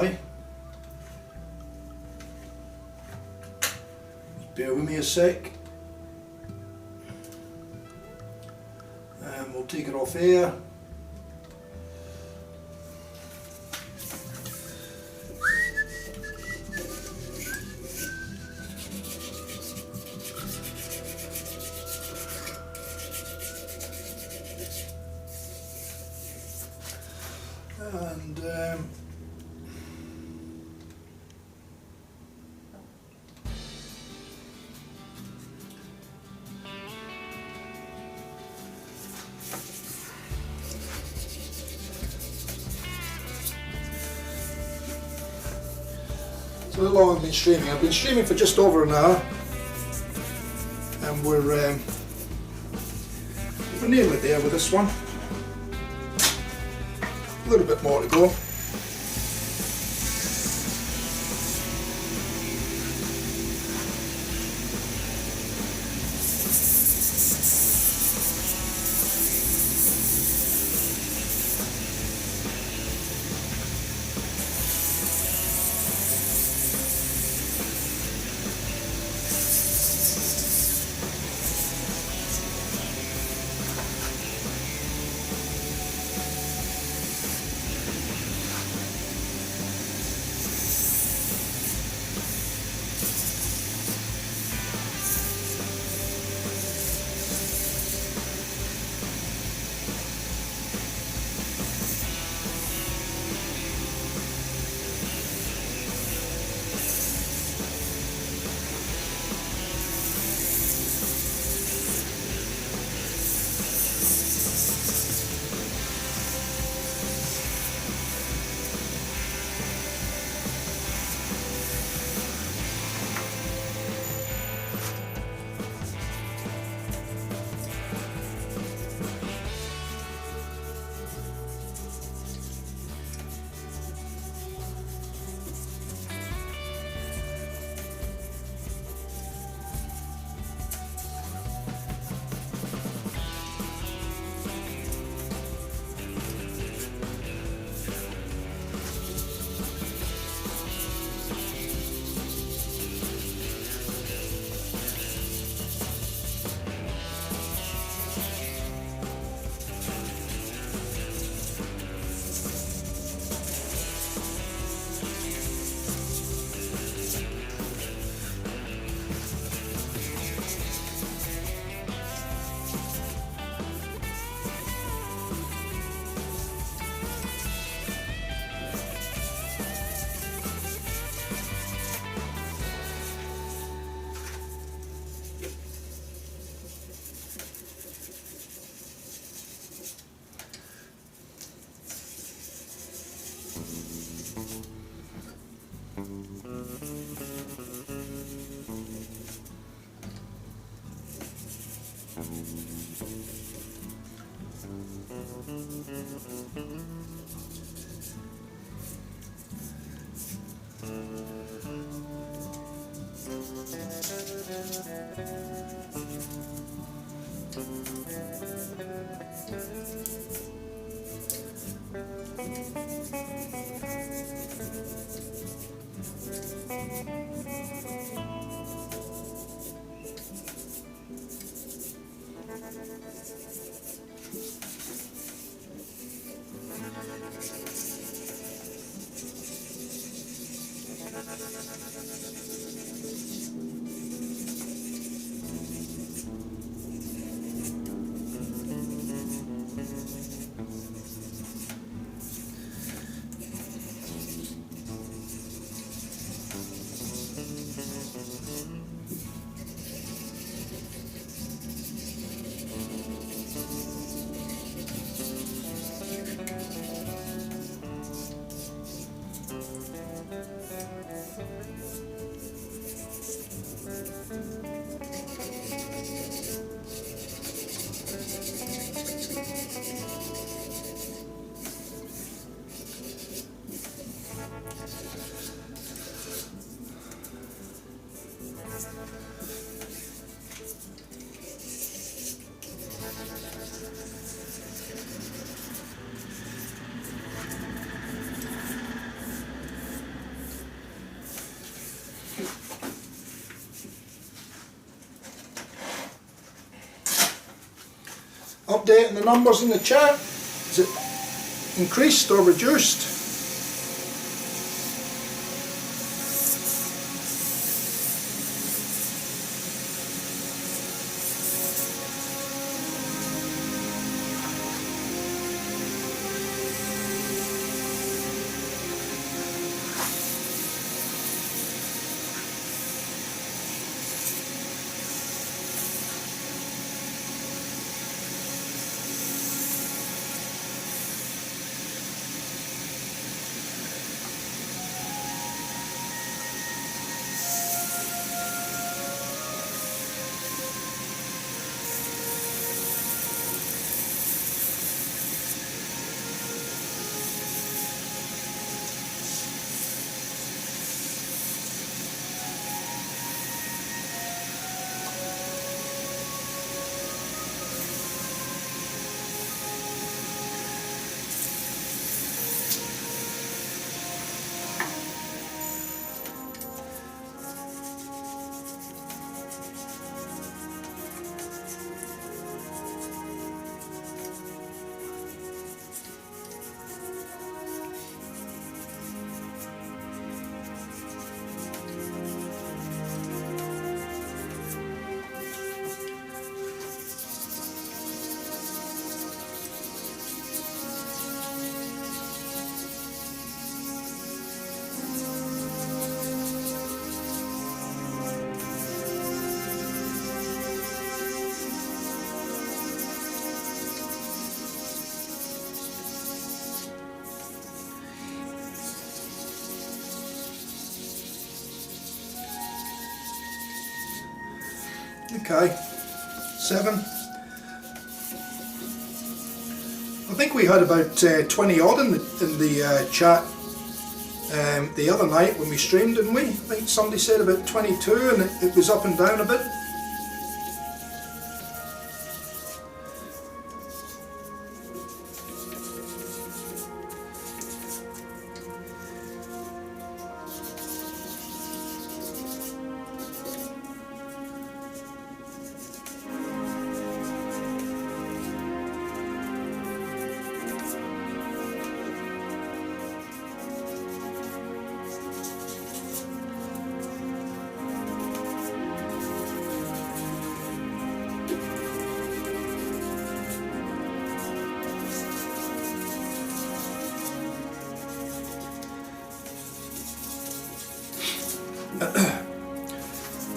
Bear with me a sec. And we'll take it off here. And so how long I've been streaming? I've been streaming for just over an hour, and we're nearly there with this one. A little bit more to go. Updating the numbers in the chat. Is it increased or reduced? Okay, 7. I think we had about 20 odd in the chat the other night when we streamed, didn't we? I think somebody said about 22 and it was up and down a bit.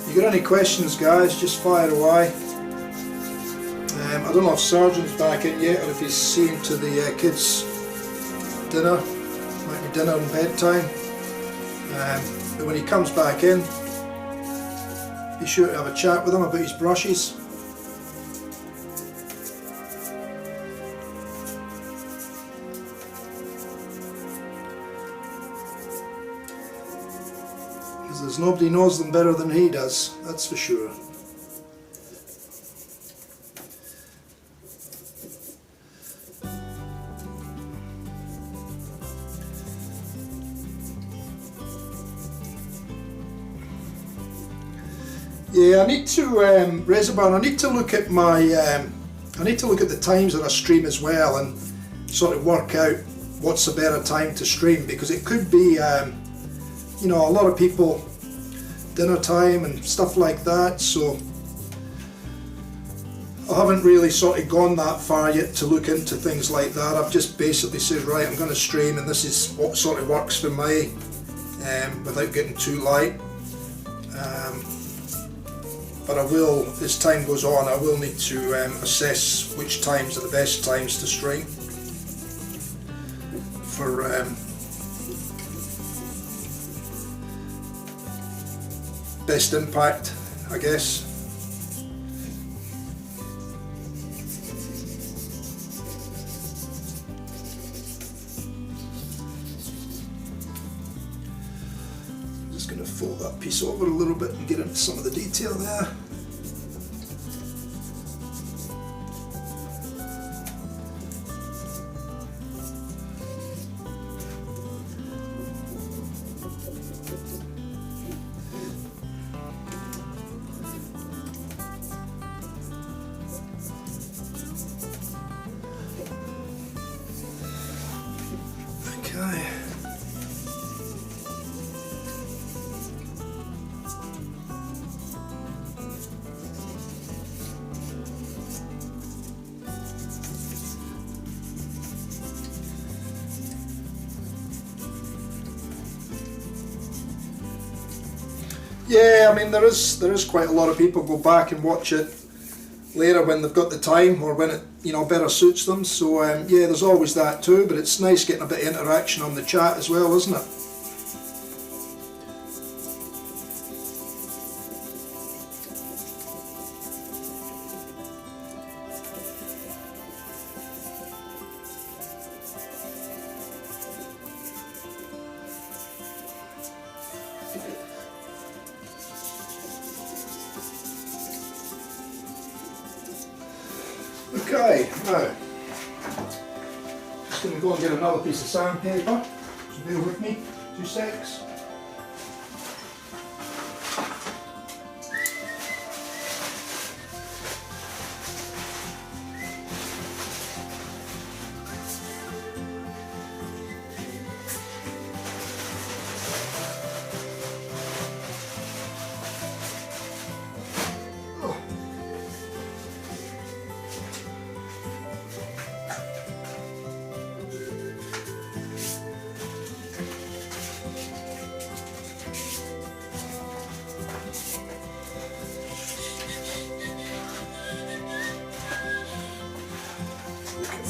You got any questions, guys, just fire away. I don't know if Srdjan's back in yet or if he's seen to the kids' dinner. Might be dinner and bedtime. But when he comes back in, be sure to have a chat with him about his brushes. because nobody knows them better than he does, that's for sure. Yeah, I need to Razorburn. I need to look at my. I need to look at the times that I stream as well, and sort of work out what's a better time to stream, because it could be, you know, a lot of people dinner time and stuff like that. So I haven't really sort of gone that far yet to look into things like that. I've just basically said, right, I'm going to stream, and this is what sort of works for me, without getting too light. But I will, as time goes on, I will need to assess which times are the best times to stream for best impact, I guess. Just going to fold that piece over a little bit and get into some of the detail there. Okay. Yeah, I mean there is quite a lot of people go back and watch it later when they've got the time, or when it, you know, better suits them. So yeah, there's always that too, but it's nice getting a bit of interaction on the chat as well, isn't it? Okay, now, just going to go and get another piece of sandpaper, so bear with me, 2 secs.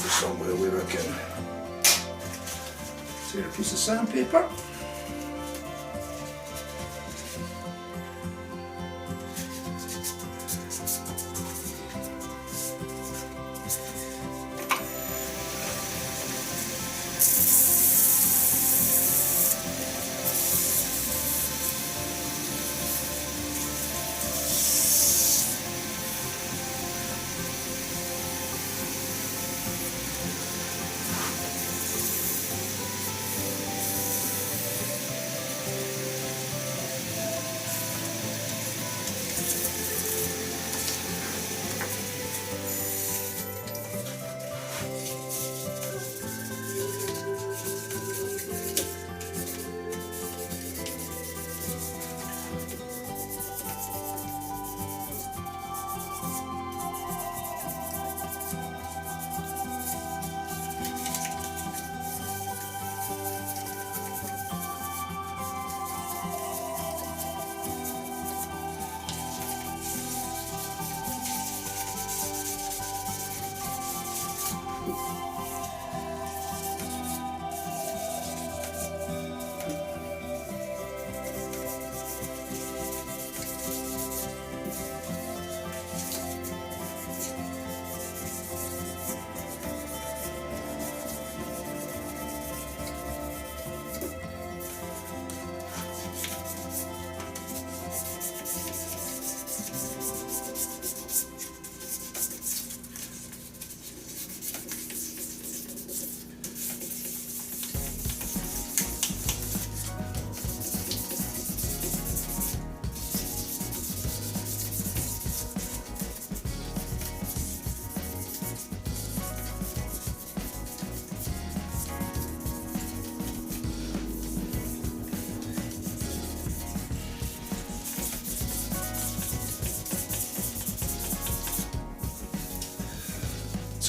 Somewhere where I can tear a piece of sandpaper.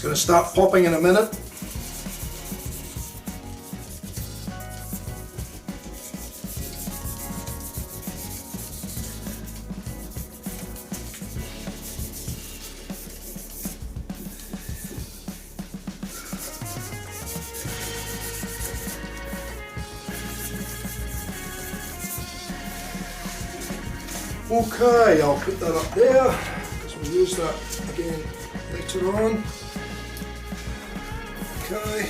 going to start popping in a minute. Okay, I'll put that up there because we'll use that again later on. Okay.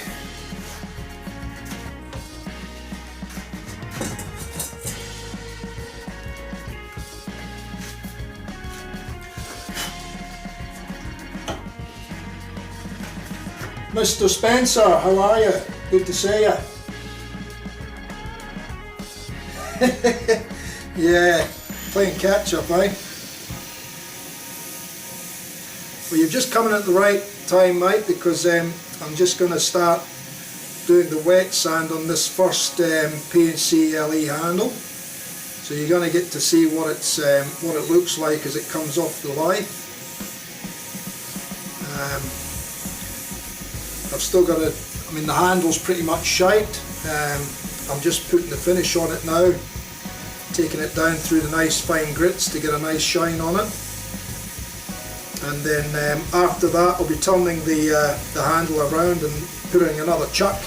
Mr. Spencer, how are you? Good to see you. Yeah, playing catch up, eh? Well, you've just come in at the right time, mate, because I'm just going to start doing the wet sand on this first PNC LE handle. So you're going to get to see what it looks like as it comes off the lathe. I've still got the handle's pretty much shite. I'm just putting the finish on it now, taking it down through the nice fine grits to get a nice shine on it. And then after that I'll be turning the handle around and putting another chuck,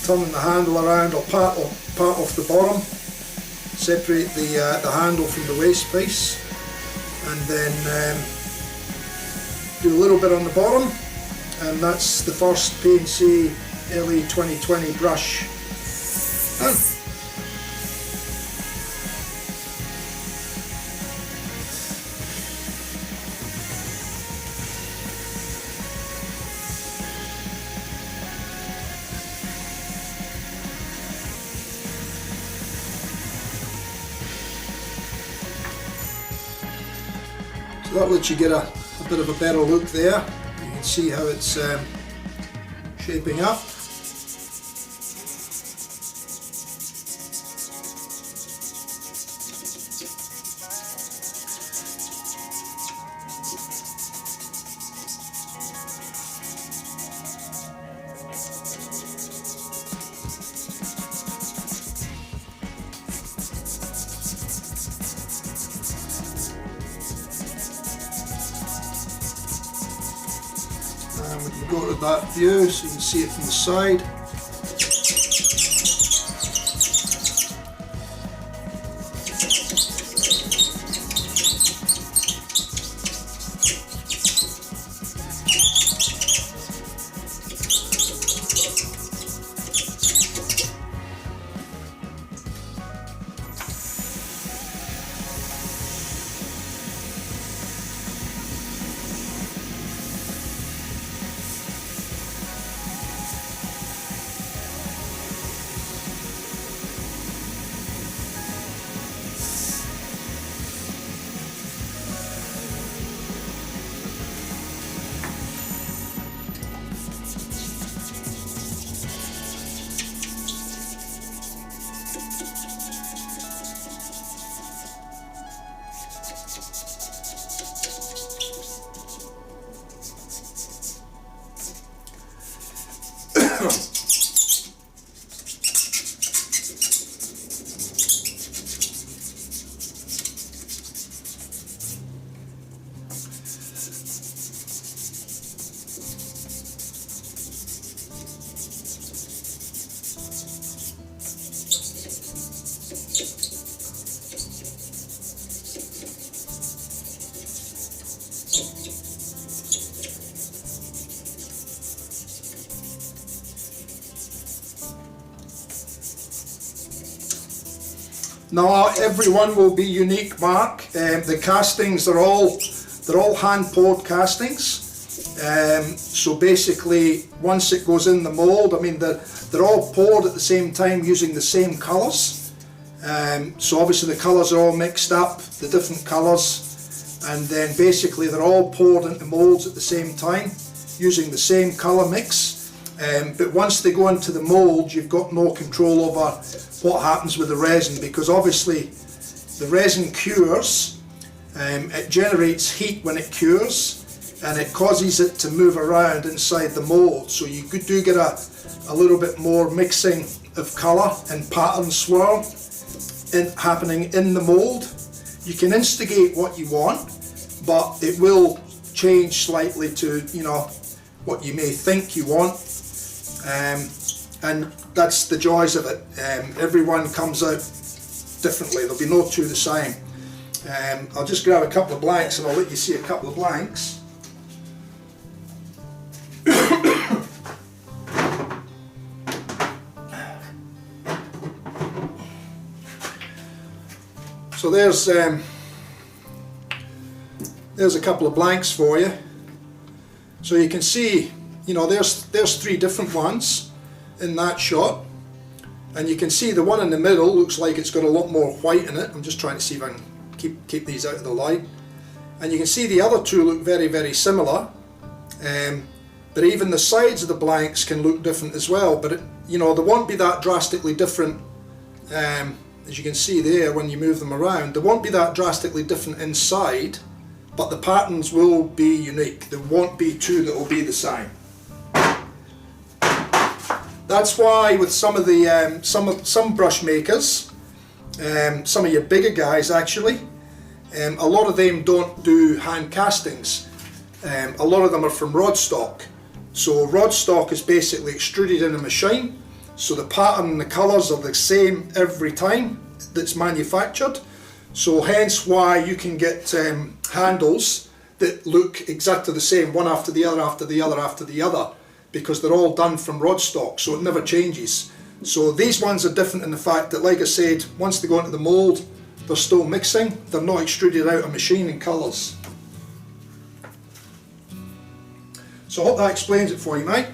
turning the handle around. I'll part off the bottom, separate the handle from the waste piece, and then do a little bit on the bottom, and that's the first PNC LE 2020 brush done. So that lets you get a bit of a better look there. You can see how it's shaping up. And we can go to that view so you can see it from the side. Now everyone will be unique, Mark. The castings they're all hand poured castings. So basically, once it goes in the mould, they're all poured at the same time using the same colours. So obviously the colours are all mixed up, the different colours, and then basically they're all poured into moulds at the same time using the same colour mix. But once they go into the mould, you've got no control over what happens with the resin, because obviously the resin cures, it generates heat when it cures, and it causes it to move around inside the mould, so you do get a little bit more mixing of colour and pattern swirl happening in the mould. You can instigate what you want, but it will change slightly to, you know, what you may think you want, and that's the joys of it. Everyone comes out differently, there'll be no two the same. I'll just grab a couple of blanks and I'll let you see a couple of blanks. So there's a couple of blanks for you. So you can see, you know, there's three different ones in that shot, and you can see the one in the middle looks like it's got a lot more white in it. I'm just trying to see if I can keep these out of the light, and you can see the other two look very, very similar, but even the sides of the blanks can look different as well, but you know, they won't be that drastically different. As you can see there, when you move them around, they won't be that drastically different inside, but the patterns will be unique. There won't be two that will be the same. That's why with some of the some brush makers, some of your bigger guys actually, a lot of them don't do hand castings. A lot of them are from rod stock. So rod stock is basically extruded in a machine, so the pattern and the colours are the same every time that's manufactured. So hence why you can get handles that look exactly the same, one after the other, after the other, after the other, because they're all done from rod stock, so it never changes. So these ones are different in the fact that, like I said, once they go into the mould, they're still mixing, they're not extruded out of machine in colours. So I hope that explains it for you, mate.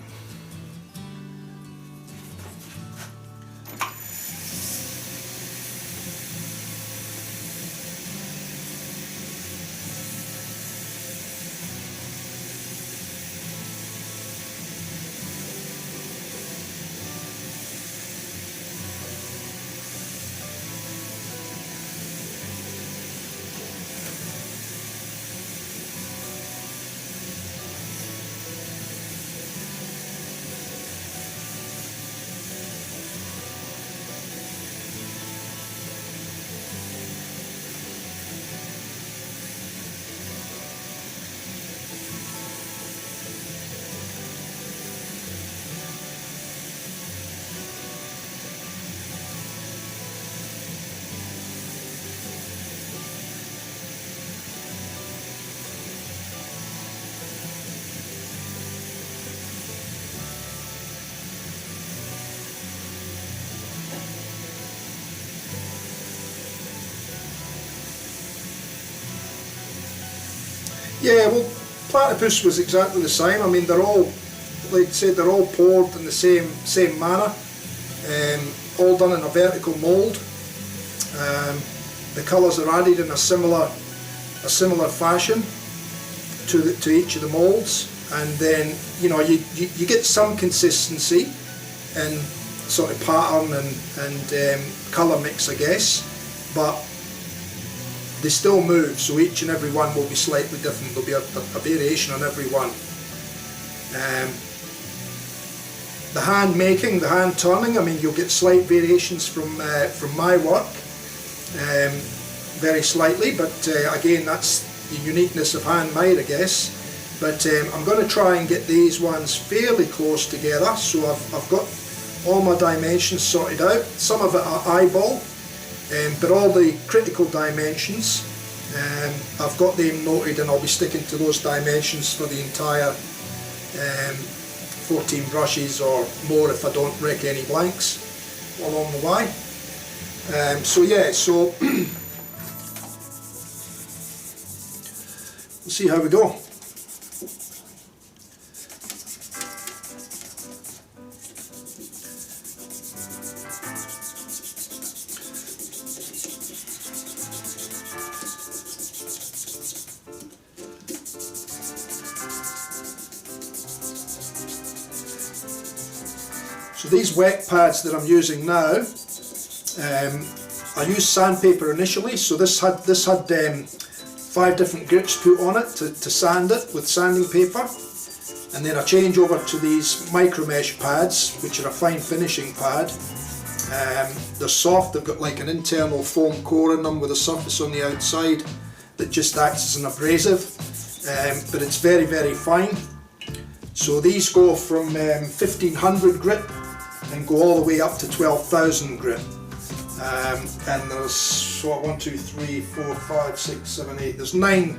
Yeah, well, platypus was exactly the same. I mean, they're all, like I said, they're all poured in the same manner, all done in a vertical mould. The colours are added in a similar fashion to each of the moulds, and then you know you get some consistency and sort of pattern and colour mix, I guess, but they still move, so each and every one will be slightly different. There'll be a variation on every one. The hand making, the hand turning, I mean, you'll get slight variations from my work, very slightly, but again, that's the uniqueness of handmade, I guess. But I'm going to try and get these ones fairly close together, so I've got all my dimensions sorted out. Some of it are eyeball, but all the critical dimensions, I've got them noted, and I'll be sticking to those dimensions for the entire 14 brushes or more if I don't wreck any blanks along the way. So yeah, so we'll see how we go. So these wet pads that I'm using now, I used sandpaper initially, so this had 5 different grits put on it to sand it with sanding paper. And then I change over to these micro mesh pads, which are a fine finishing pad. They're soft, they've got like an internal foam core in them with a surface on the outside that just acts as an abrasive, but it's very, very fine. So these go from 1500 grit and go all the way up to 12,000 grit. And there's 1, 2, 3, 4, 5, 6, 7, 8. There's nine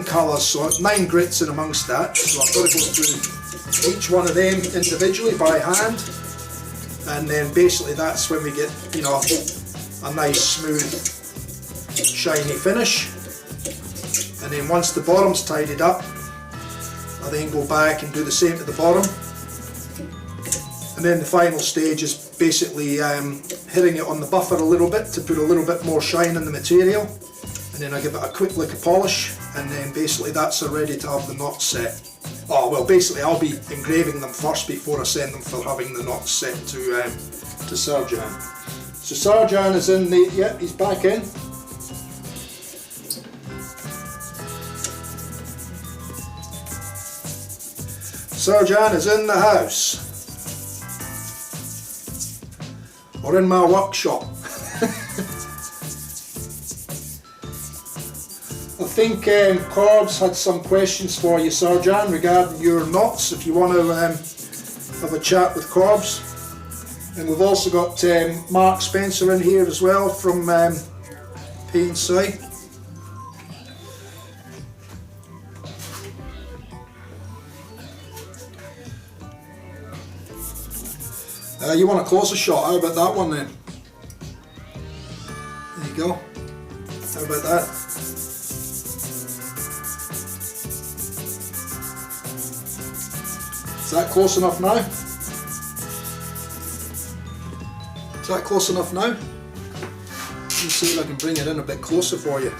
colours, so 9 grits in amongst that. So I've got to go through each one of them individually by hand, and then basically that's when we get, you know, a nice smooth shiny finish. And then once the bottom's tidied up, I then go back and do the same to the bottom. And then the final stage is basically hitting it on the buffer a little bit to put a little bit more shine in the material. And then I give it a quick lick of polish, and then basically that's ready to have the knots set. Oh well, basically I'll be engraving them first before I send them for having the knots set to Srdjan. So Srdjan is in the, yeah, he's back in. Srdjan is in the house. Or in my workshop. I think Corbs had some questions for you, Srdjan, regarding your knots, if you want to have a chat with Corbs. And we've also got Mark Spencer in here as well from P&C. You want a closer shot? How about that one then? There you go. How about that? Is that close enough now? Is that close enough now? Let me see if I can bring it in a bit closer for you.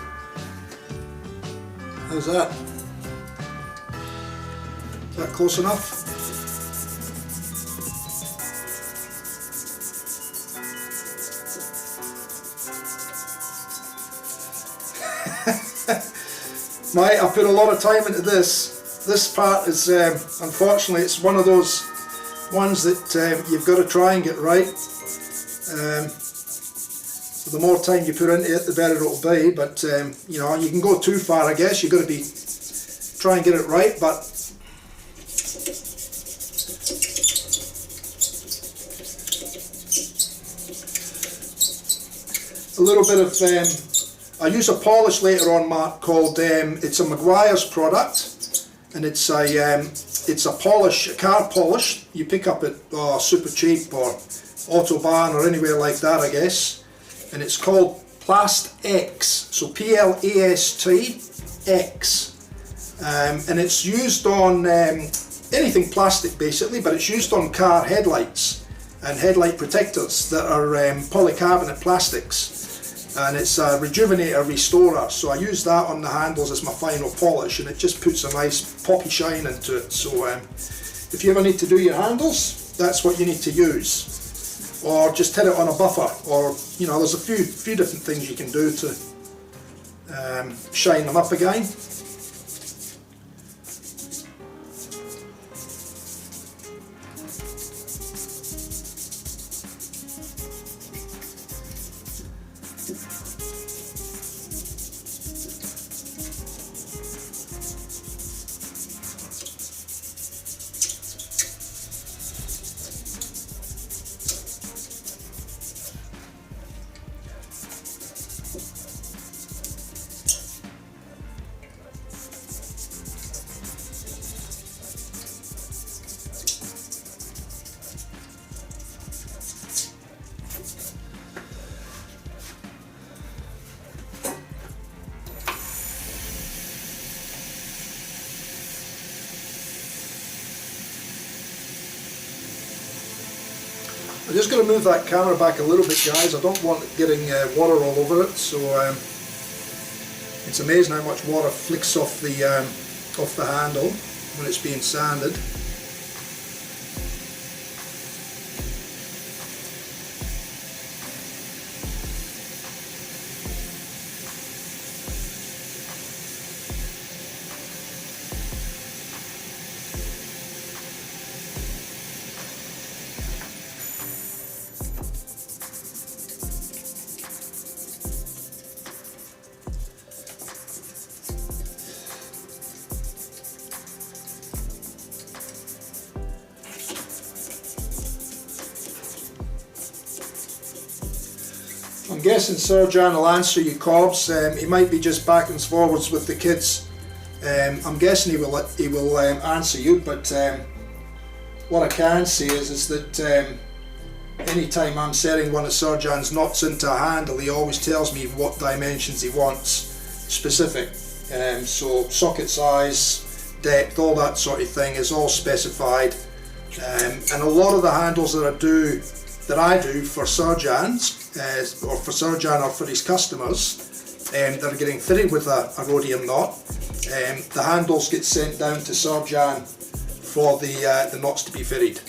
How's that? Is that close enough? Mate, I put a lot of time into this. This part is, unfortunately, it's one of those ones that you've got to try and get right. So the more time you put into it, the better it'll be. But you know, you can go too far, I guess. You've got to try and get it right. But a little bit of I use a polish later on, Mark, called it's a Maguire's product, and it's a polish, a car polish you pick up at Super Cheap or Autobahn or anywhere like that, I guess, and it's called Plast X, so P-L-A-S-T X, and it's used on anything plastic basically, but it's used on car headlights and headlight protectors that are polycarbonate plastics. And it's a rejuvenator restorer, so I use that on the handles as my final polish, and it just puts a nice poppy shine into it. So if you ever need to do your handles, that's what you need to use, or just hit it on a buffer, or you know, there's a few different things you can do to shine them up again. I'm just going to move that camera back a little bit, guys. I don't want it getting water all over it, so it's amazing how much water flicks off the handle when it's being sanded. I'm guessing Srdjan will answer you, Cobbs. He might be just back and forwards with the kids. I'm guessing he will answer you, but what I can say is that anytime I'm setting one of Srdjan's knots into a handle, he always tells me what dimensions he wants, specific. So socket size, depth, all that sort of thing is all specified. And a lot of the handles that I do for Srdjan's, or for Srdjan or for his customers, that are getting fitted with a rhodium knot, the handles get sent down to Srdjan for the knots to be fitted.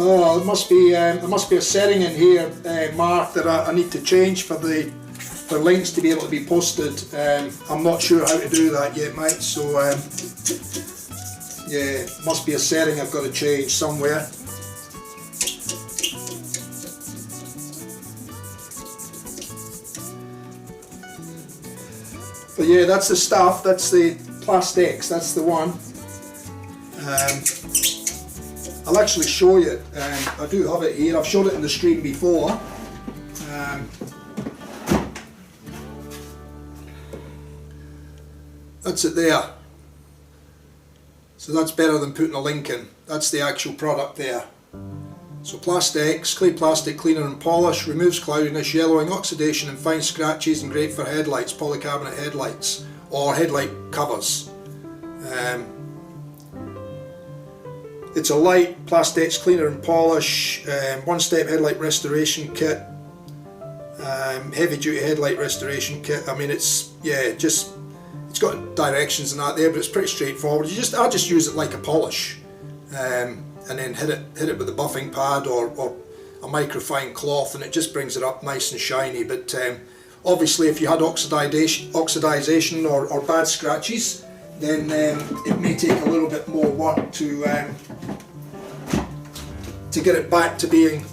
Oh, there must be a setting in here, Mark, that I need to change for links to be able to be posted. I'm not sure how to do that yet, mate. So yeah, must be a setting I've got to change somewhere. But yeah, that's the stuff. That's the Plastex. That's the one. I'll actually show you. I do have it here. I've showed it in the stream before. That's it there. So that's better than putting a link in. That's the actual product there. So Plastex, clay plastic cleaner and polish, removes cloudiness, yellowing, oxidation and fine scratches, and great for headlights, polycarbonate headlights or headlight covers. It's a light Plastex cleaner and polish, one-step headlight restoration kit, heavy-duty headlight restoration kit. I mean, it's got directions and that there, but it's pretty straightforward. I just use it like a polish, and then hit it with a buffing pad or a microfine cloth, and it just brings it up nice and shiny. But obviously, if you had oxidization or bad scratches, then it may take a little bit more work to get it back to being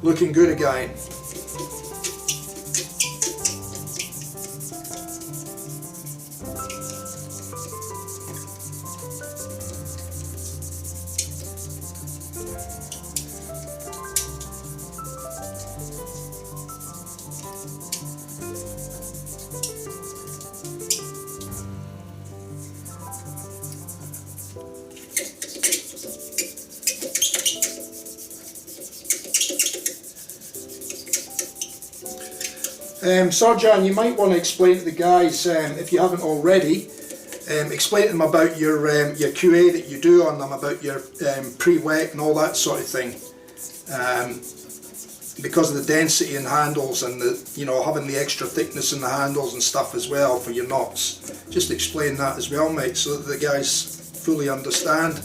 looking good again. Srdjan, you might want to explain to the guys, if you haven't already, explain to them about your QA that you do on them, about your pre-wet and all that sort of thing. because of the density in handles and the, you know, having the extra thickness in the handles and stuff as well for your knots. Just explain that as well, mate, so that the guys fully understand.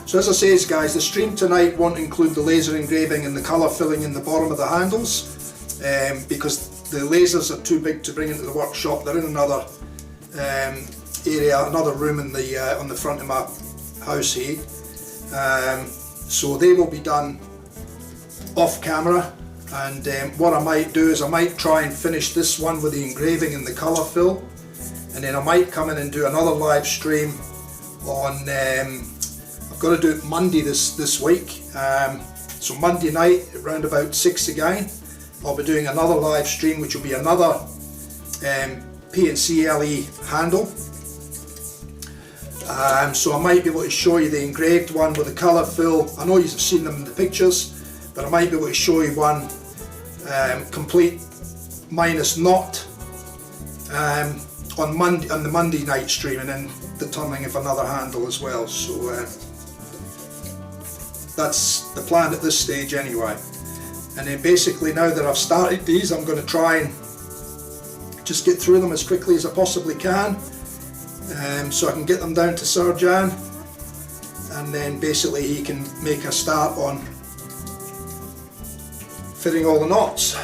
So as I say guys, the stream tonight won't include the laser engraving and the colour filling in the bottom of the handles, because the lasers are too big to bring into the workshop. They're in another area, another room in the on the front of my house here. So they will be done off camera, and what I might do is I might try and finish this one with the engraving and the colour fill, and then I might come in and do another live stream on I've got to do it Monday this week, so Monday night around about 6 again I'll be doing another live stream, which will be another PNC LE handle. So I might be able to show you the engraved one with the colour fill. I know you've seen them in the pictures, but I might be able to show you one complete minus knot on the Monday night stream, and then the turning of another handle as well. So that's the plan at this stage anyway. And then basically, now that I've started these, I'm going to try and just get through them as quickly as I possibly can, so I can get them down to Srdjan, and then basically he can make a start on fitting all the knots.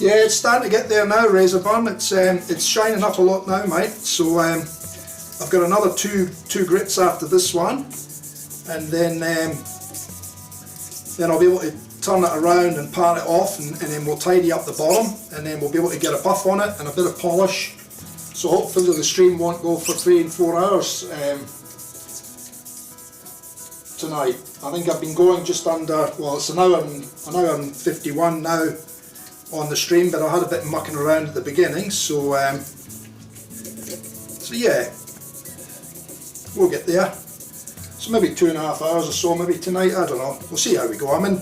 Yeah, it's starting to get there now, Razorburn. It's shining up a lot now, mate. So I've got another two grits after this one, and then I'll be able to turn it around and part it off, and then we'll tidy up the bottom, and then we'll be able to get a buff on it and a bit of polish. So hopefully the stream won't go for 3 and 4 hours tonight. I think I've been going just under, well, it's an hour and 51 now on the stream, but I had a bit of mucking around at the beginning, so yeah, we'll get there. So maybe 2.5 hours or so, maybe tonight, I don't know. We'll see how we go. I'm in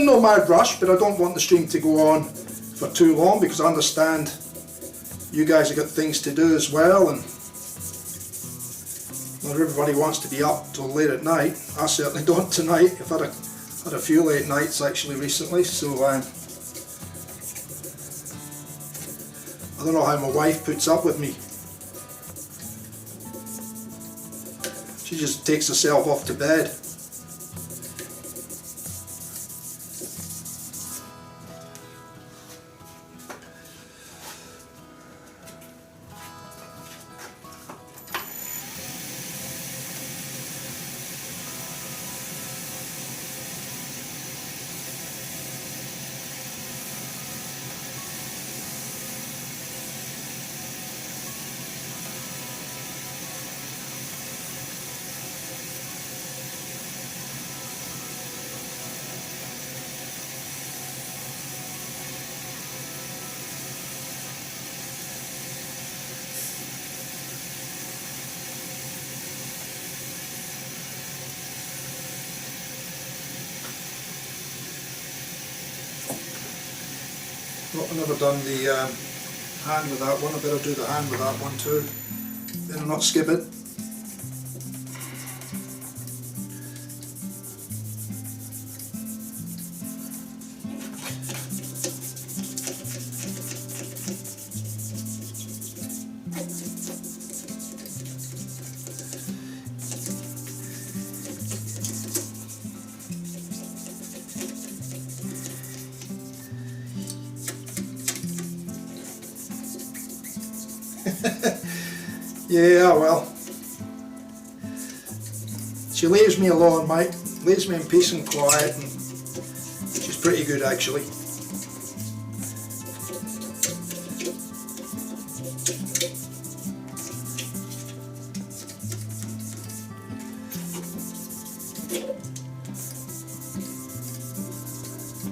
no mad rush, but I don't want the stream to go on for too long, because I understand you guys have got things to do as well, and not everybody wants to be up till late at night. I certainly don't tonight. I've had a few late nights actually recently, so I don't know how my wife puts up with me. She just takes herself off to bed. I've never done the hand with that one. I better do the hand with that one too. Better not skip it. Yeah, well, she leaves me alone, mate. Leaves me in peace and quiet, and she's pretty good actually.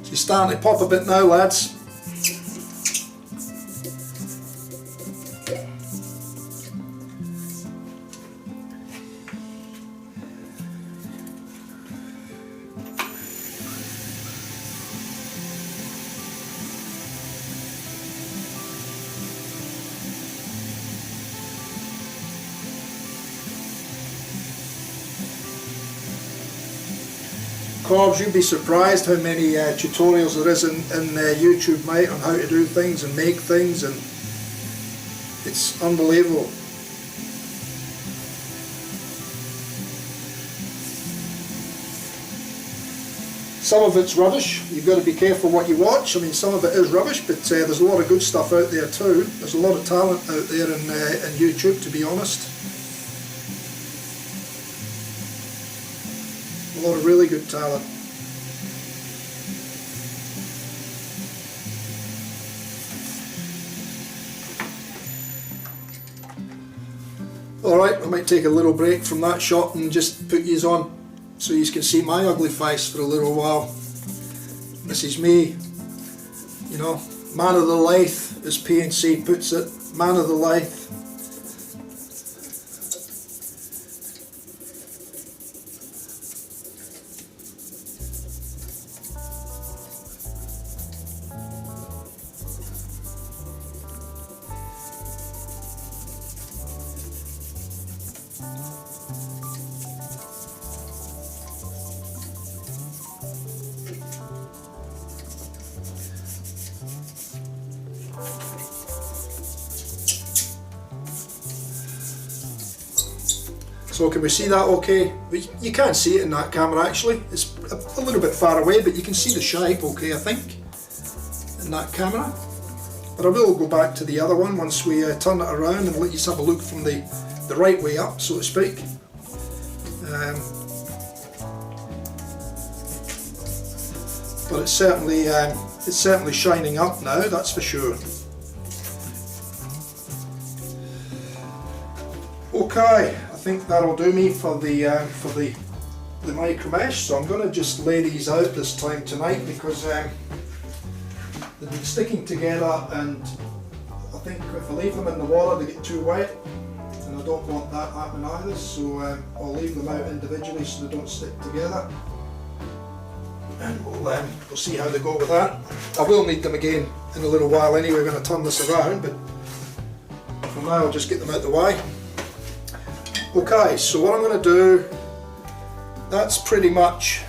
She's starting to pop a bit now, lads. Corbs, you'd be surprised how many tutorials there is in YouTube, mate, on how to do things and make things, and it's unbelievable. Some of it's rubbish. You've got to be careful what you watch. I mean, some of it is rubbish, but there's a lot of good stuff out there too. There's a lot of talent out there in YouTube, to be honest. A lot of really good talent. Alright, I might take a little break from that shot and just put yous on so you can see my ugly face for a little while. This is me, you know, man of the lathe, as PNC puts it, man of the lathe. So can we see that okay? You can't see it in that camera actually. It's a little bit far away, but you can see the shape okay, I think, in that camera. But I will go back to the other one once we turn it around and let you have a look from the right way up, so to speak. But it's certainly shining up now, that's for sure. Okay, I think that'll do me for the micro mesh. So I'm going to just lay these out this time tonight because they've been sticking together, and I think if I leave them in the water they get too wet, and I don't want that happening either. So I'll leave them out individually so they don't stick together, and we'll see how they go with that. I will need them again in a little while anyway when I turn this around, but for now I'll just get them out the way. Okay, so what I'm going to do, that's pretty much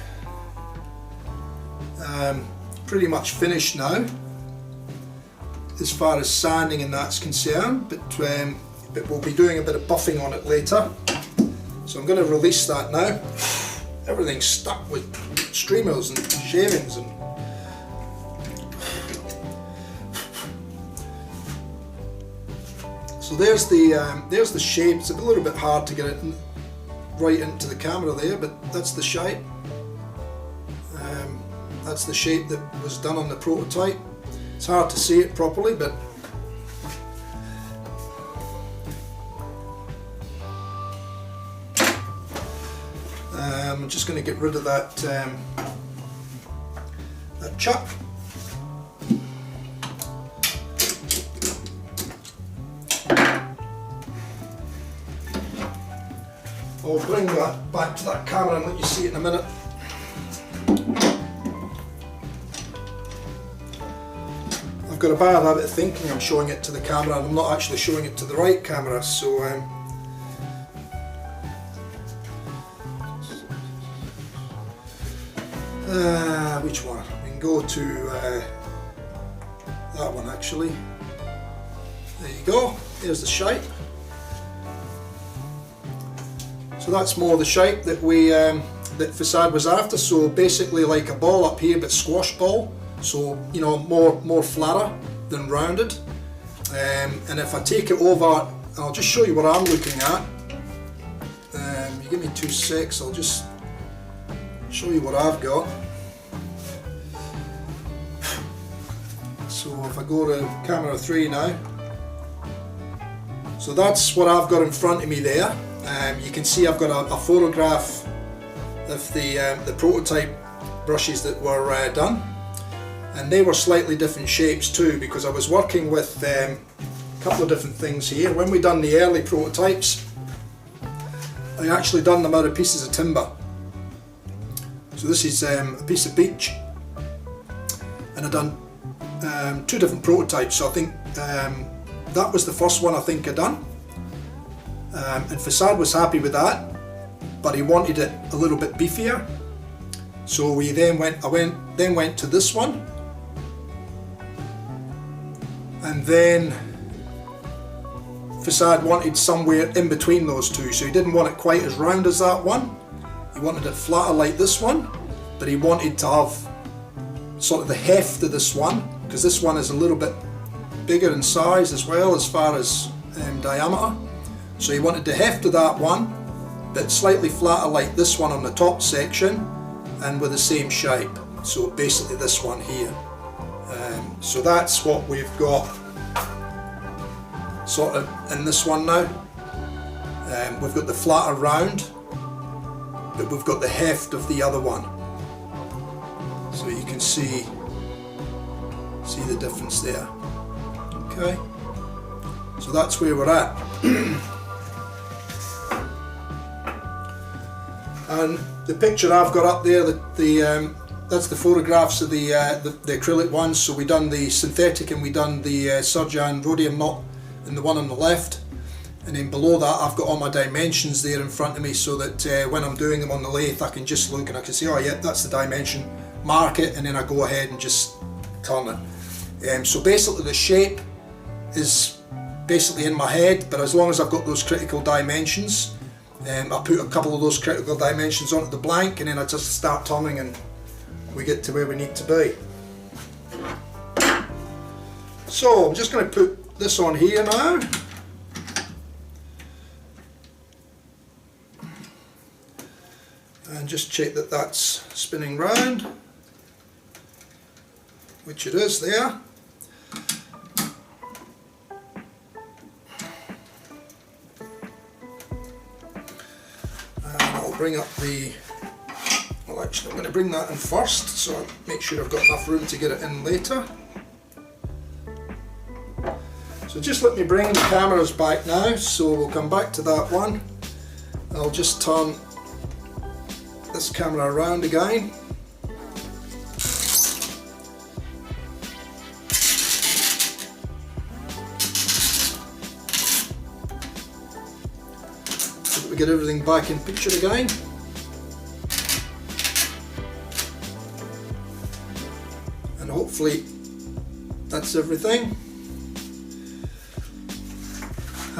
finished now. as far as sanding and that's concerned, but we'll be doing a bit of buffing on it later. So I'm going to release that now. Everything's stuck with streamers and shavings and so there's the shape. It's a little bit hard to get it right into the camera there, but that's the shape. That's the shape that was done on the prototype. It's hard to see it properly, but I'm just going to get rid of that chuck. I'll bring that back to that camera and let you see it in a minute. I've got a bad habit of thinking I'm showing it to the camera and I'm not actually showing it to the right camera, so which one? We can go to that one actually. There you go, here's the shape. So that's more the shape that that Facade was after, so basically like a ball up here but squash ball, so you know, more flatter than rounded. And if I take it over, I'll just show you what I'm looking at. You give me 2 secs, I'll just show you what I've got. So if I go to camera 3 now, so that's what I've got in front of me there. You can see I've got a photograph of the prototype brushes that were done, and they were slightly different shapes too, because I was working with a couple of different things here. When we done the early prototypes, I actually done them out of pieces of timber. So this is a piece of beech, and I've done 2 different prototypes. So I think that was the first one I think I done. And Facade was happy with that, but he wanted it a little bit beefier. So we then went to this one, and then Facade wanted somewhere in between those two. So he didn't want it quite as round as that one. He wanted it flatter like this one, but he wanted to have sort of the heft of this one, because this one is a little bit bigger in size as well as far as diameter. So he wanted the heft of that one, but slightly flatter like this one on the top section, and with the same shape. So basically this one here. So that's what we've got sort of in this one now. We've got the flatter round, but we've got the heft of the other one. So you can see the difference there. Okay, so that's where we're at. And the picture I've got up there, that's the photographs of the acrylic ones. So we done the synthetic and we done the Srdjan Rhodium Knot in the one on the left, and then below that I've got all my dimensions there in front of me, so that when I'm doing them on the lathe I can just look and I can say, oh yeah, that's the dimension, mark it, and then I go ahead and just turn it. So basically the shape is basically in my head, but as long as I've got those critical dimensions, I put a couple of those critical dimensions onto the blank, and then I just start turning and we get to where we need to be. So I'm just going to put this on here now. And just check that that's spinning round, which it is there. Bring up well actually I'm going to bring that in first, so I'll make sure I've got enough room to get it in later. So just let me bring the cameras back now, so we'll come back to that one. I'll just turn this camera around again. We get everything back in picture again. And hopefully that's everything.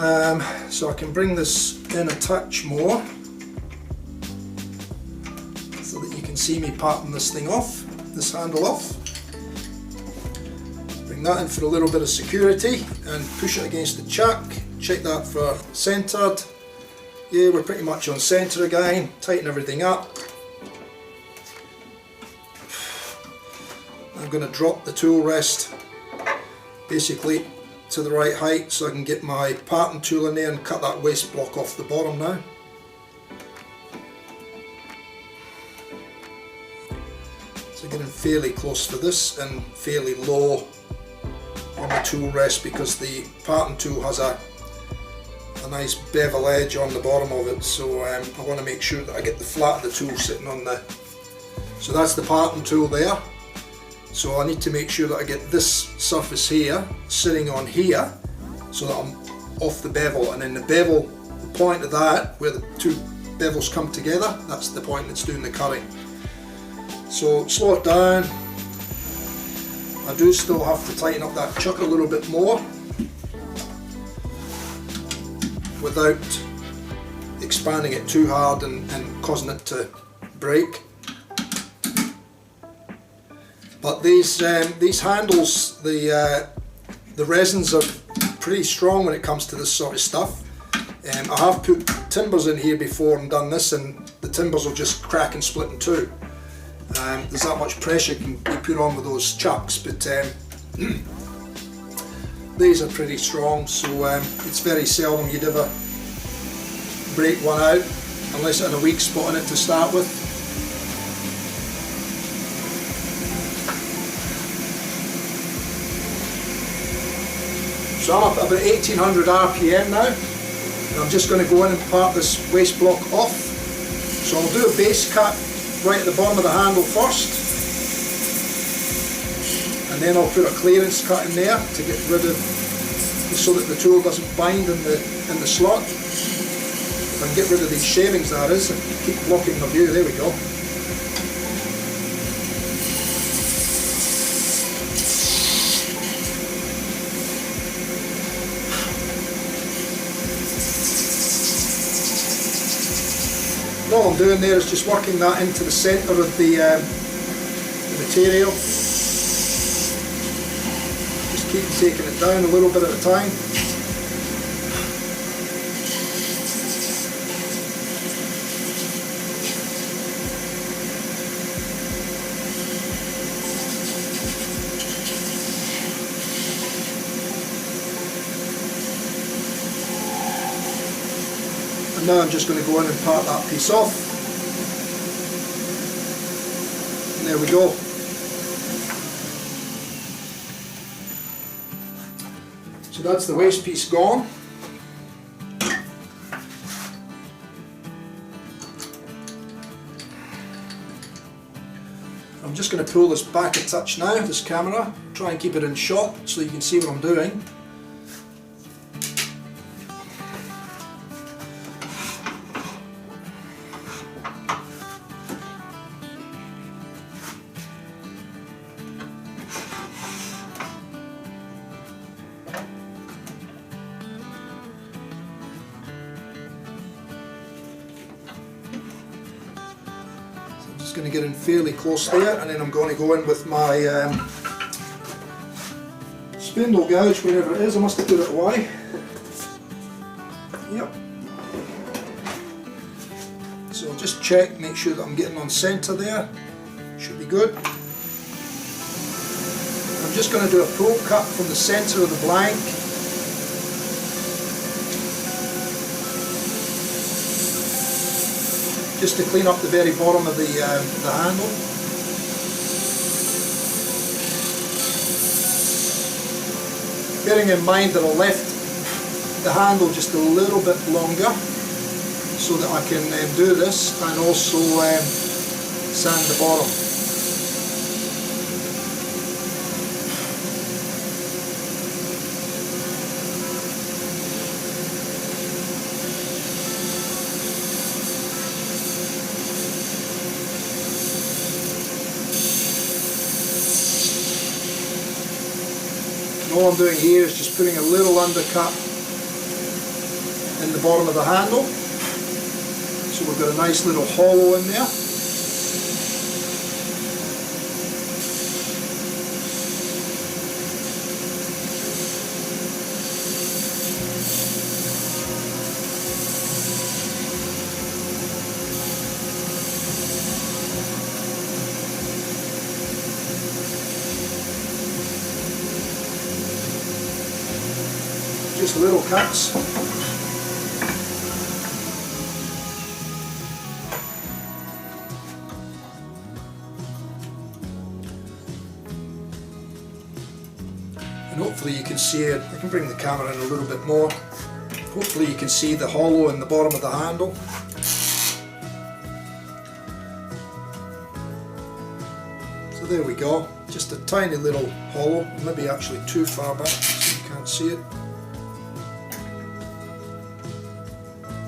So I can bring this in a touch more so that you can see me parting this thing off, this handle off. Bring that in for a little bit of security and push it against the chuck. Check that for centered. Yeah, we're pretty much on center again. Tighten everything up. I'm going to drop the tool rest basically to the right height so I can get my parting tool in there and cut that waste block off the bottom now. So getting fairly close for this and fairly low on the tool rest because the parting tool has a nice bevel edge on the bottom of it, so I want to make sure that I get the flat of the tool sitting on the... So that's the parting tool there. So I need to make sure that I get this surface here sitting on here so that I'm off the bevel, and then the bevel, the point of that, where the two bevels come together, that's the point that's doing the cutting. So slow it down. I do still have to tighten up that chuck a little bit more without expanding it too hard and causing it to break. But these handles, the resins are pretty strong when it comes to this sort of stuff. I have put timbers in here before and done this, and the timbers will just crack and split in two. There's that much pressure can be put on with those chucks, but these are pretty strong, so it's very seldom you'd ever break one out unless it had a weak spot in it to start with. So I'm up at about 1800 RPM now, and I'm just going to go in and part this waste block off. So I'll do a base cut right at the bottom of the handle first, and then I'll put a clearance cut in there to get rid of, so that the tool doesn't bind in the slot. If I can get rid of these shavings, that is, and keep blocking my view. There we go. All I'm doing there is just working that into the centre of the material. Just keep taking it down a little bit at a time. And now I'm just going to go in and part that piece off. And there we go. So that's the waste piece gone. I'm just going to pull this back a touch now, this camera, try and keep it in shot so you can see what I'm doing. Just going to get in fairly close there, and then I'm going to go in with my spindle gouge, wherever it is. I must have put it away. Yep. So I'll just check, make sure that I'm getting on centre there. Should be good. I'm just going to do a probe cut from the centre of the blank. Just to clean up the very bottom of the handle. Bearing in mind that I left the handle just a little bit longer so that I can do this and also sand the bottom. All I'm doing here is just putting a little undercut in the bottom of the handle. So we've got a nice little hollow in there. Just little cuts. And hopefully you can see it. I can bring the camera in a little bit more. Hopefully you can see the hollow in the bottom of the handle. So there we go. Just a tiny little hollow, maybe actually too far back so you can't see it.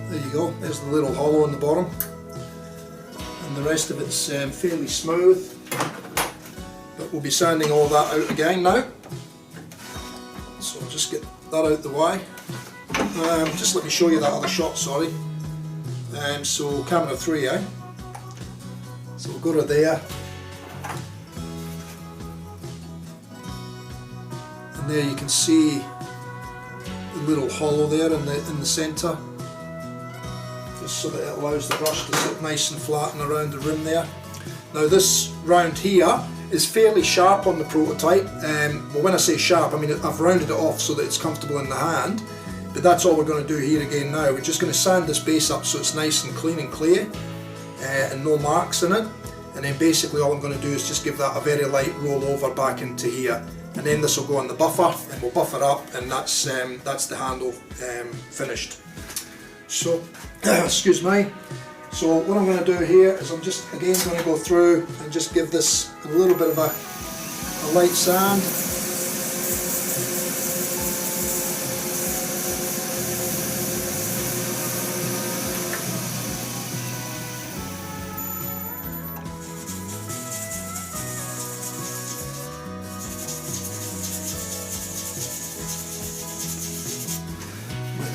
There you go, there's the little hollow in the bottom, and the rest of it's fairly smooth, but we'll be sanding all that out again now. So I'll just get that out the way. Just let me show you that other shot, sorry. So camera 3, so we'll go to there, and there you can see the little hollow there in the centre. Just so that it allows the brush to sit nice and flat and around the rim there. Now this round here is fairly sharp on the prototype. Well, when I say sharp, I mean I've rounded it off so that it's comfortable in the hand, but that's all we're going to do here again now. We're just going to sand this base up so it's nice and clean and clear and no marks in it, and then basically all I'm going to do is just give that a very light roll over back into here, and then this will go on the buffer and we'll buff it up, and that's the handle finished. So excuse me. So what I'm going to do here is I'm just again going to go through and just give this a little bit of a light sand.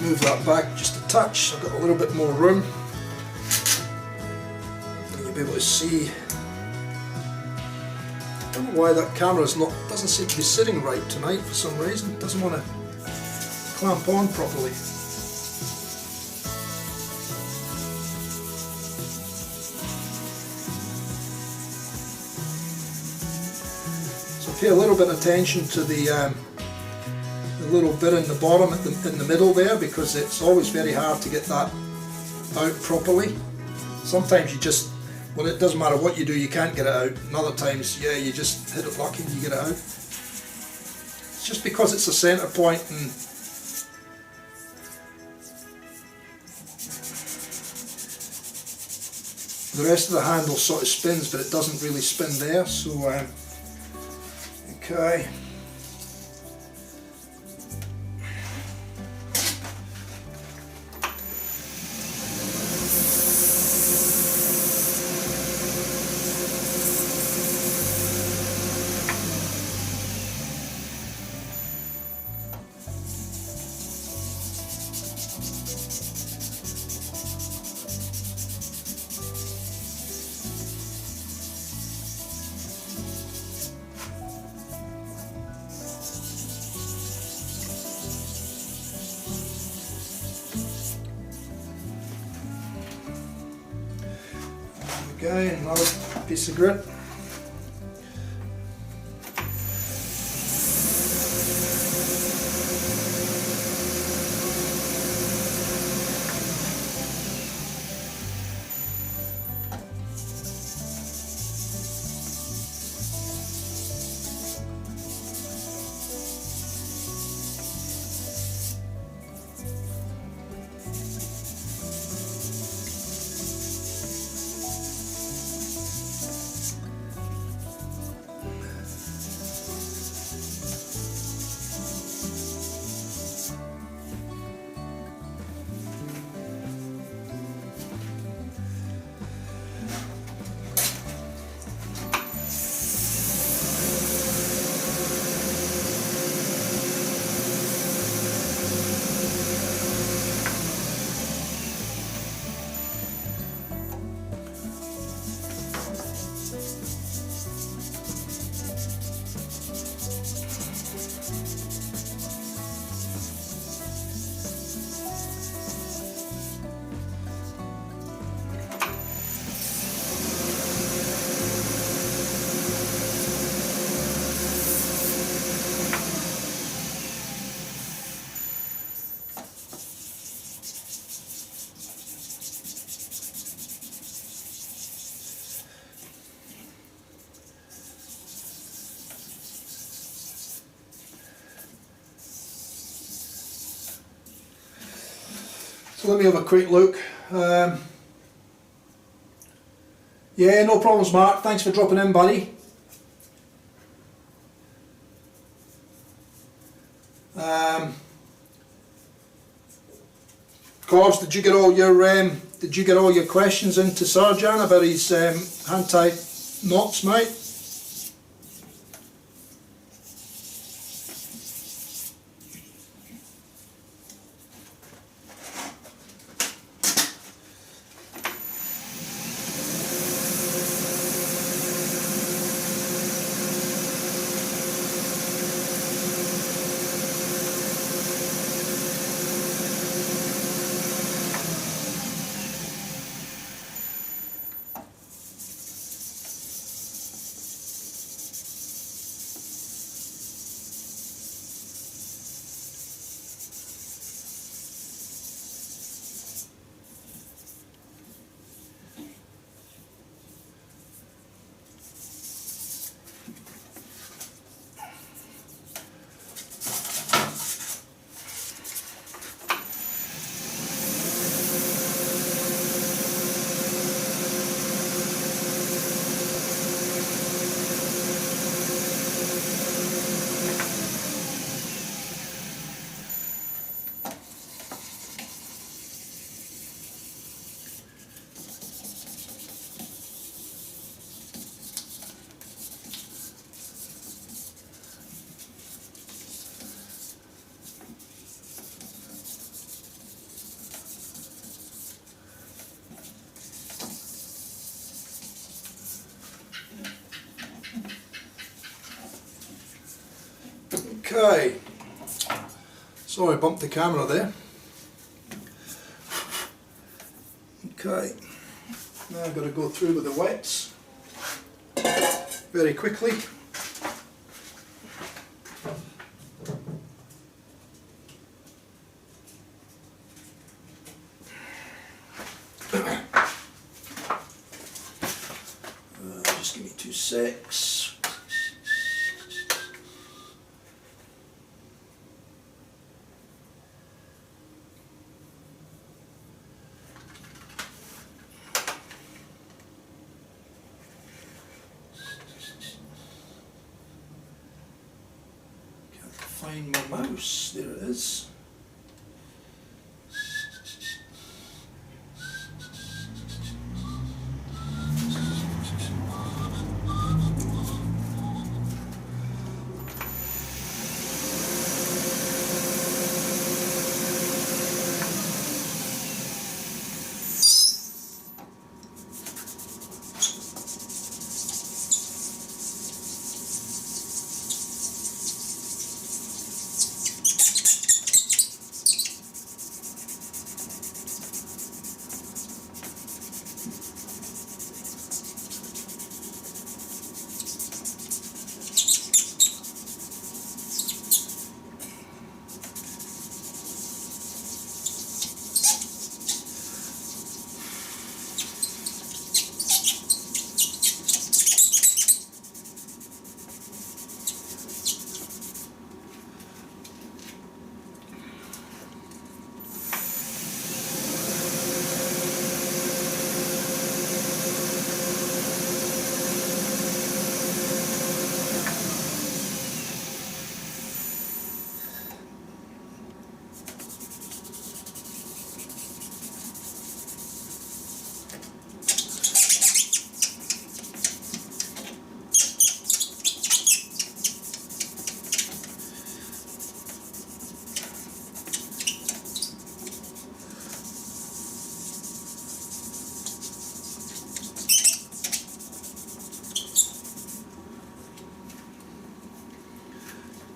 Move that back just a touch. I've got a little bit more room. And you'll be able to see. I don't know why that camera's doesn't seem to be sitting right tonight for some reason. It doesn't want to clamp on properly. So pay a little bit of attention to the little bit in the bottom in the middle there, because it's always very hard to get that out properly. Sometimes you just, well, it doesn't matter what you do, you can't get it out, and other times, yeah, you just hit it lucky and you get it out. It's just because it's a centre point, and the rest of the handle sort of spins, but it doesn't really spin there. So okay. Okay, another piece of grit. let me have a quick look. Yeah, no problems, Mark. Thanks for dropping in, buddy. Corbs, did you get all your questions into Srdjan about his hand-tied knots, mate? Okay, sorry I bumped the camera there. Okay, now I've got to go through with the wets very quickly. Just give me 2 secs. Find my mouse, there it is.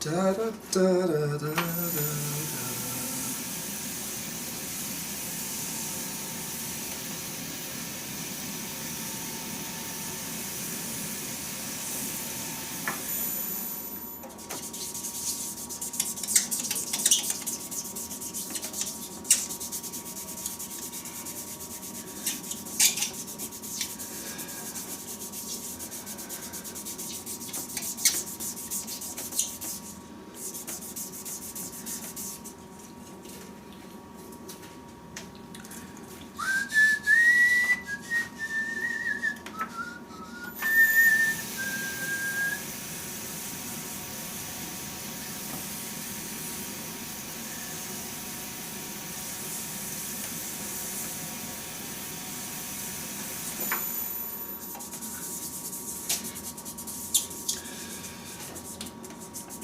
Da, da, da, da, da, da.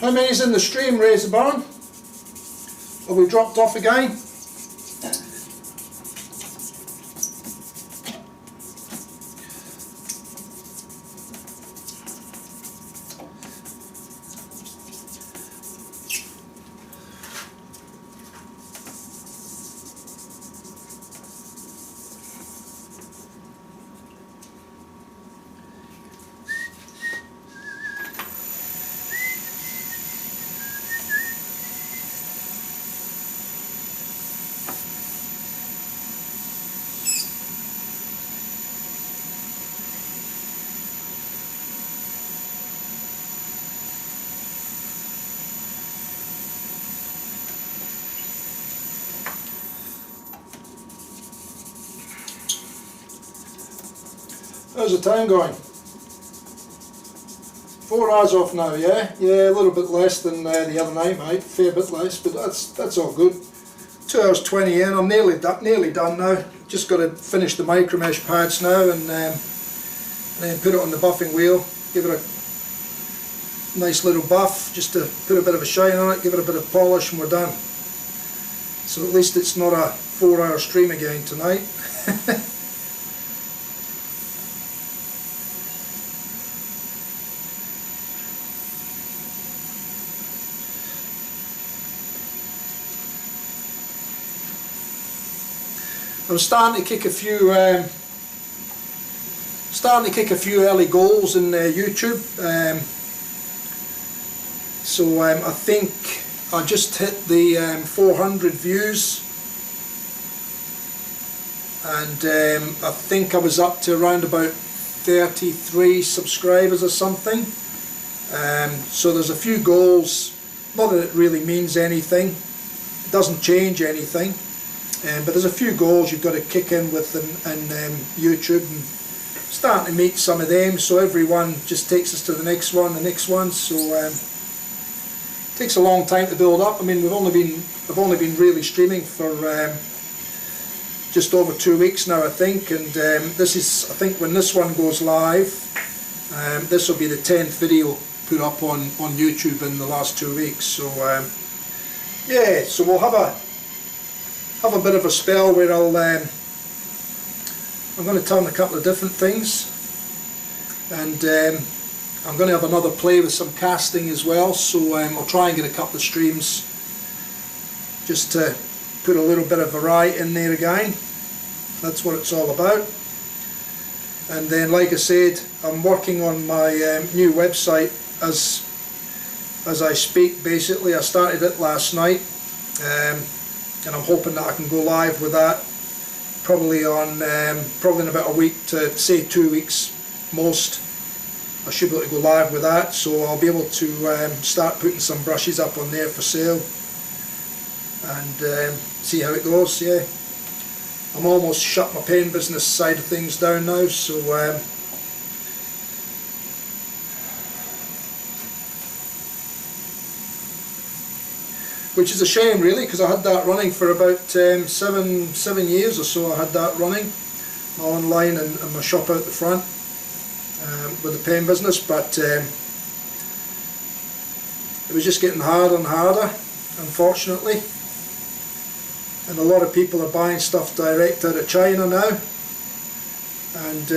How many's in the stream, Razorborn? Have we dropped off again? How's the time going? 4 hours off now, yeah? Yeah, a little bit less than the other night, mate. Fair bit less, but that's all good. 2 hours 20 in. I'm nearly done now. Just got to finish the micro mesh pads now and then put it on the buffing wheel. Give it a nice little buff, just to put a bit of a shine on it. Give it a bit of polish, and we're done. So at least it's not a 4-hour stream again tonight. I'm starting to kick a few early goals in YouTube. So I think I just hit the 400 views, and I think I was up to around about 33 subscribers or something. So there's a few goals. Not that it really means anything. It doesn't change anything. But there's a few goals you've got to kick in with in YouTube, and starting to meet some of them, so everyone just takes us to the next one, so it takes a long time to build up. I mean, I've only been really streaming for just over 2 weeks now, I think, and this is, I think when this one goes live, this will be the 10th video put up on YouTube in the last 2 weeks, so yeah, so we'll have a bit of a spell where I'm going to turn a couple of different things, and I'm going to have another play with some casting as well, so I'll try and get a couple of streams just to put a little bit of variety in there again. That's what it's all about. And then, like I said, I'm working on my new website as I speak. Basically, I started it last night, and I'm hoping that I can go live with that probably in about a week to say 2 weeks most. I should be able to go live with that, so I'll be able to start putting some brushes up on there for sale and see how it goes. Yeah, I'm almost shut my pen business side of things down now, so which is a shame really, because I had that running for about 7 years or so. I had that running, my online and my shop out the front with the pen business, but it was just getting harder and harder, unfortunately, and a lot of people are buying stuff direct out of China now, and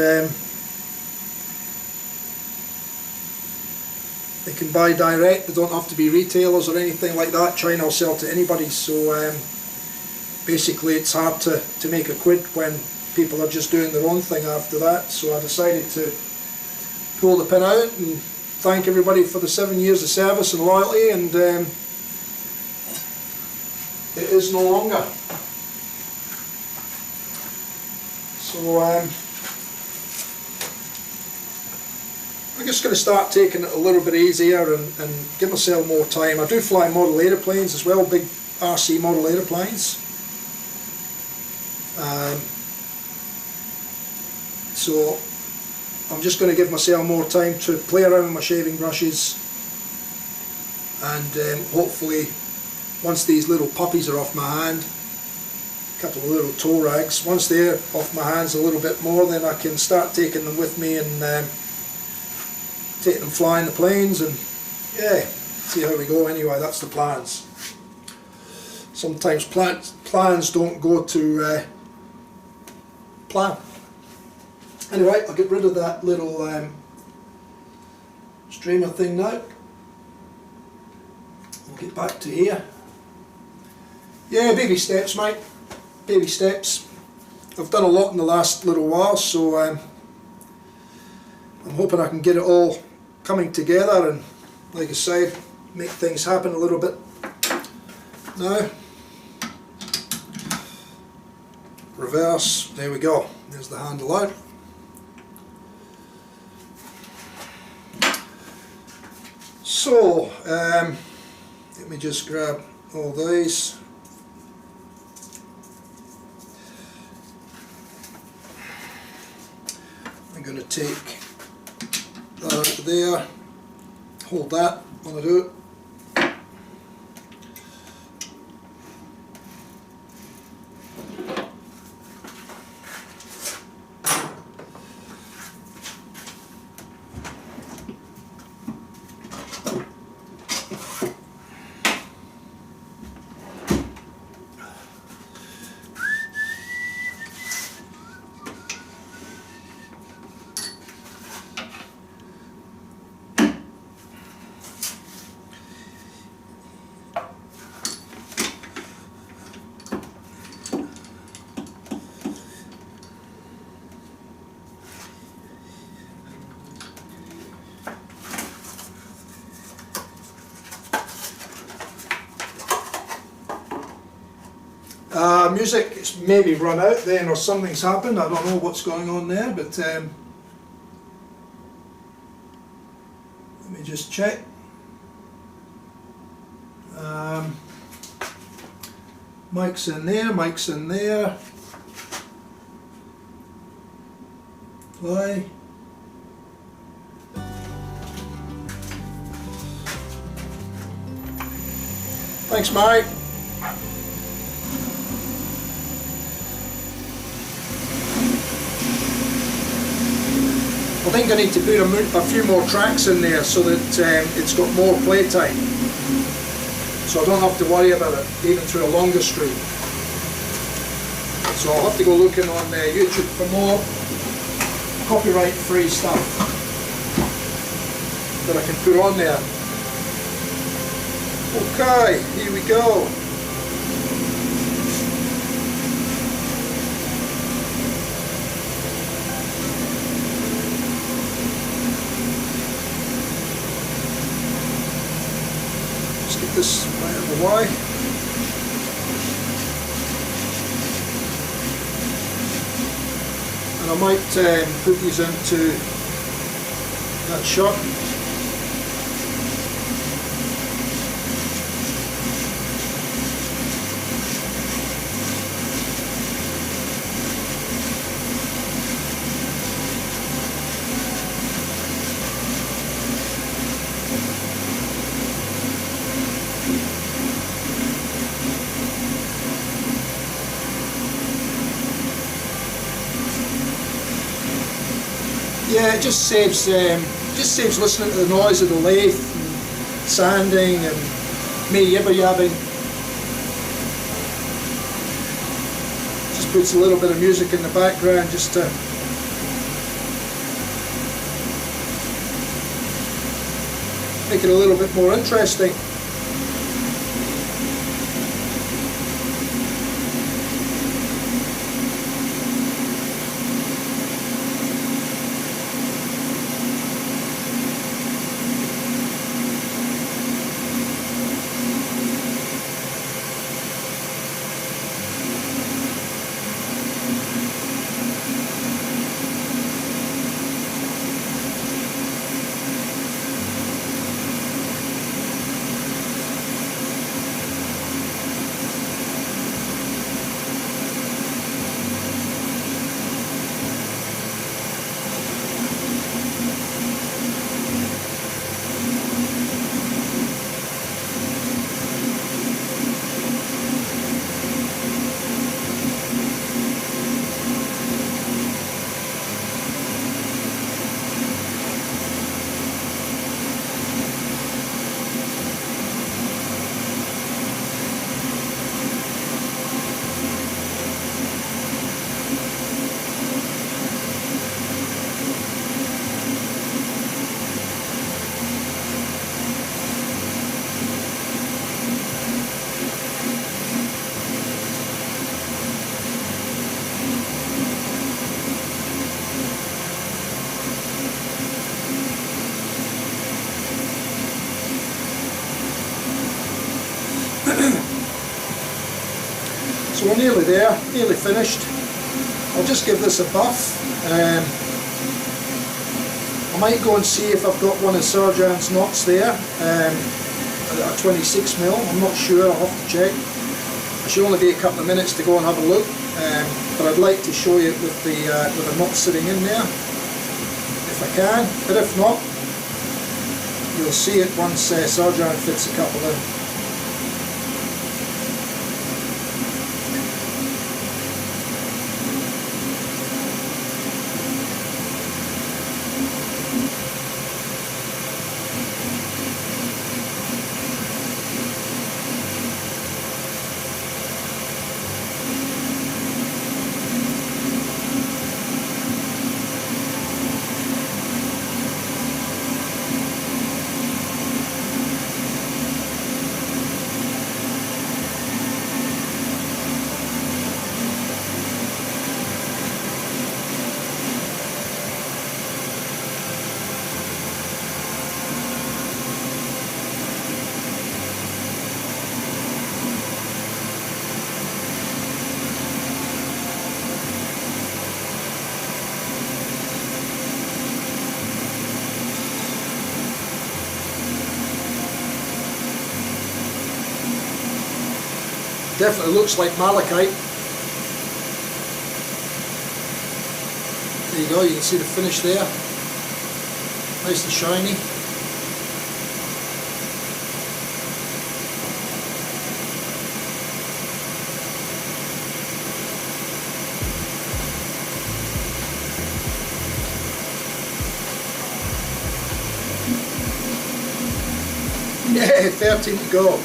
they can buy direct. They don't have to be retailers or anything like that. China will sell to anybody, so basically it's hard to make a quid when people are just doing their own thing after that. So I decided to pull the pin out and thank everybody for the 7 years of service and loyalty, and it is no longer. So I'm just going to start taking it a little bit easier and give myself more time. I do fly model aeroplanes as well, big RC model aeroplanes. So I'm just going to give myself more time to play around with my shaving brushes, and hopefully once these little puppies are off my hand, a couple of little toe rags, once they're off my hands a little bit more, then I can start taking them with me and take them flying the planes, and yeah, see how we go anyway. That's the plans. Sometimes plans don't go to plan. Anyway, I'll get rid of that little streamer thing now. We'll get back to here. Yeah, baby steps, mate. Baby steps. I've done a lot in the last little while, so I'm hoping I can get it all coming together and, like I said, make things happen a little bit now. Reverse, there we go. There's the handle out. So, let me just grab all these. I'm going to take that out of there, hold that when I do it. Music, it's maybe run out then or something's happened. I don't know what's going on there, but let me just check. Mic's in there, mic's in there. Play. Thanks, Mike. I think I need to put a few more tracks in there so that it's got more playtime, so I don't have to worry about it even through a longer stream. So I'll have to go looking on YouTube for more copyright free stuff that I can put on there. Okay, here we go. This right out of the way. And I might put these into that shot. Yeah, it just saves listening to the noise of the lathe and sanding and me yibber-yabbing. Just puts a little bit of music in the background just to make it a little bit more interesting. So we're nearly there, nearly finished. I'll just give this a buff. I might go and see if I've got one of Srdjan's knots there, a 26mm, I'm not sure, I'll have to check. It should only be a couple of minutes to go and have a look, but I'd like to show you it with the knot sitting in there, if I can, but if not, you'll see it once Srdjan fits a couple in. Definitely looks like malachite. There you go, you can see the finish there. Nice and shiny. Yeah, 13 to go.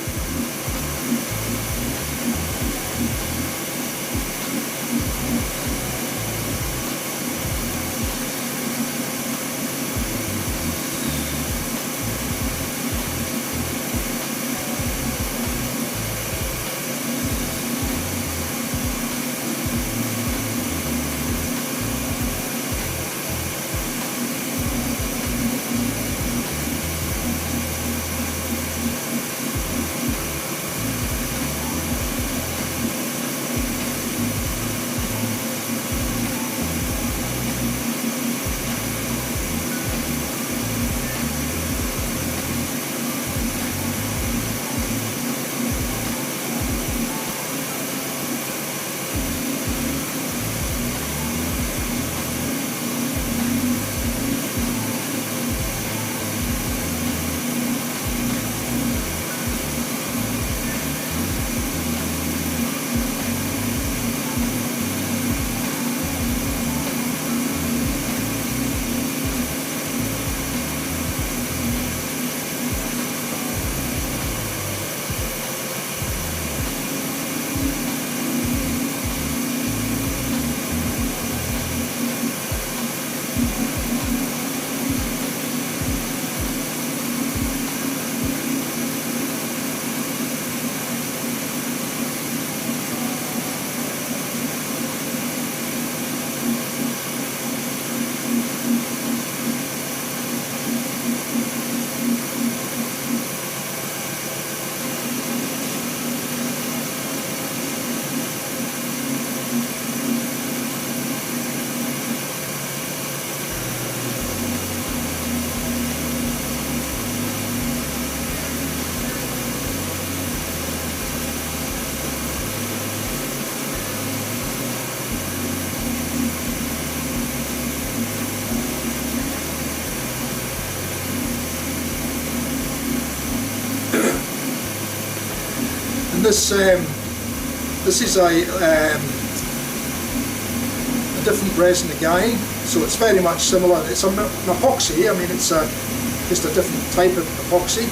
This is a different resin again, so it's very much similar. It's an epoxy. I mean, it's just a different type of epoxy.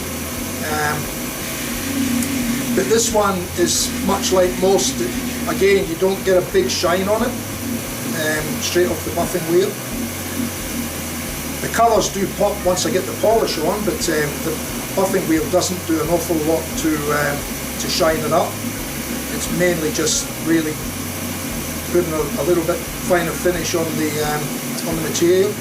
But this one is much like most. Again, you don't get a big shine on it straight off the buffing wheel. The colours do pop once I get the polish on, but the buffing wheel doesn't do an awful lot to shine it up. It's mainly just really putting a little bit finer finish on the material.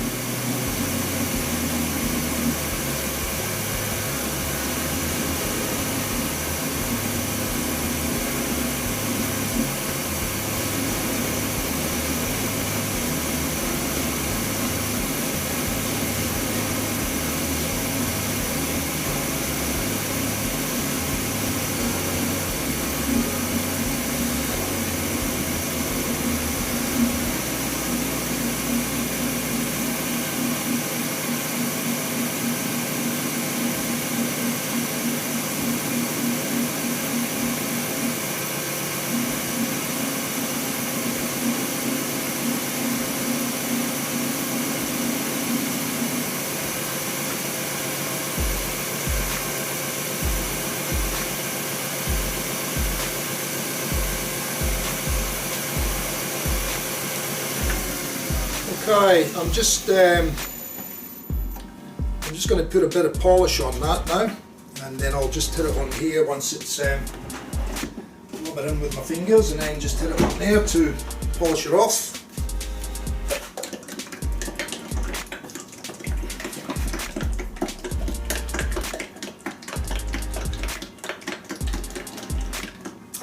Okay, I'm just going to put a bit of polish on that now, and then I'll just hit it on here once it's rub it in with my fingers, and then just hit it on there to polish it off.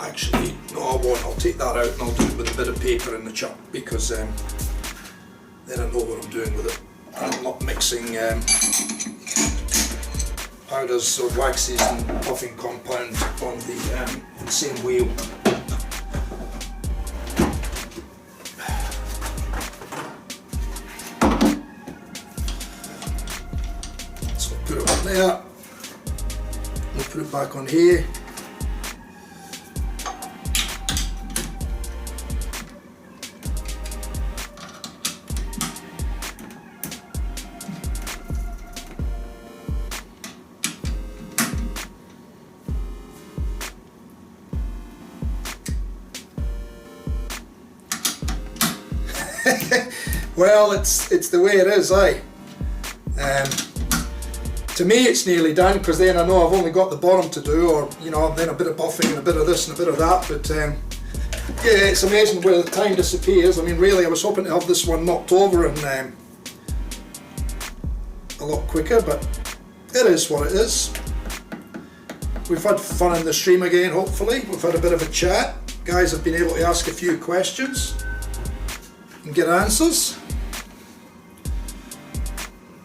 Actually, no, I won't. I'll take that out and I'll do it with a bit of paper in the chuck, because then I know what I'm doing with it. I'm not mixing powders or waxes and buffing compound on the same wheel. So I'll put it on there, we'll put it back on here. Well, it's the way it is, eh? To me it's nearly done, because then I know I've only got the bottom to do, or you know, then a bit of buffing and a bit of this and a bit of that, but yeah, it's amazing where the time disappears. I mean, really, I was hoping to have this one knocked over and a lot quicker, but it is what it is. We've had fun in the stream again, hopefully. We've had a bit of a chat. Guys have been able to ask a few questions and get answers,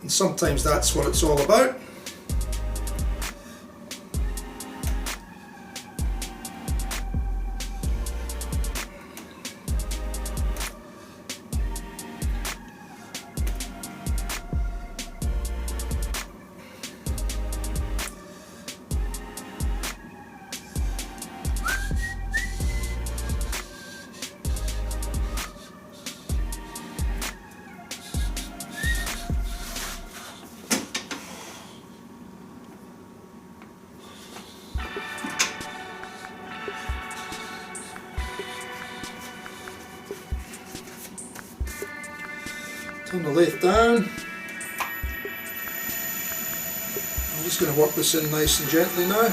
and sometimes that's what it's all about. Turn the lathe down. I'm just going to work this in nice and gently now.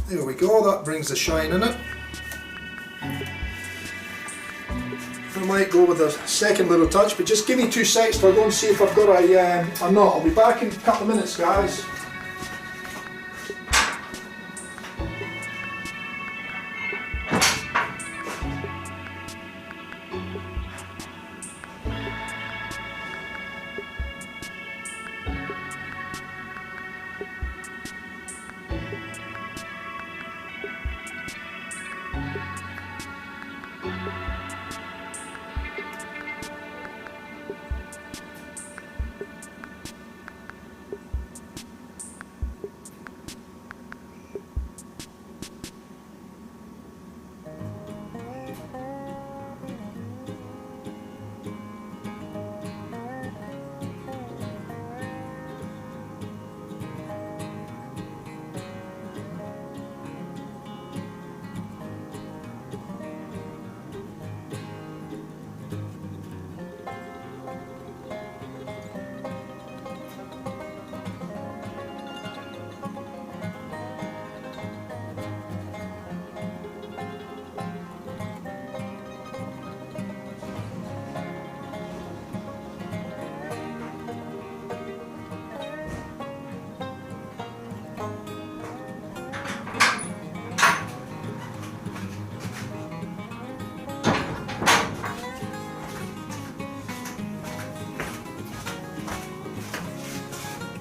There we go, that brings the shine in it. I might go with a second little touch, but just give me 2 seconds till I go and see if I've got a knot. I'll be back in a couple of minutes, guys.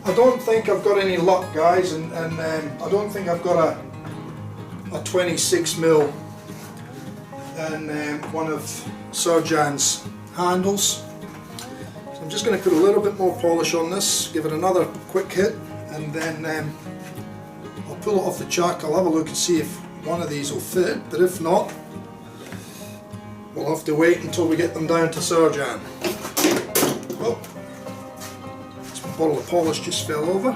I don't think I've got any luck, guys, and I don't think I've got a 26mm and one of Srdjan's handles. So I'm just going to put a little bit more polish on this, give it another quick hit, and then I'll pull it off the chuck. I'll have a look and see if one of these will fit, but if not, we'll have to wait until we get them down to Srdjan. Oh, this bottle of polish just fell over.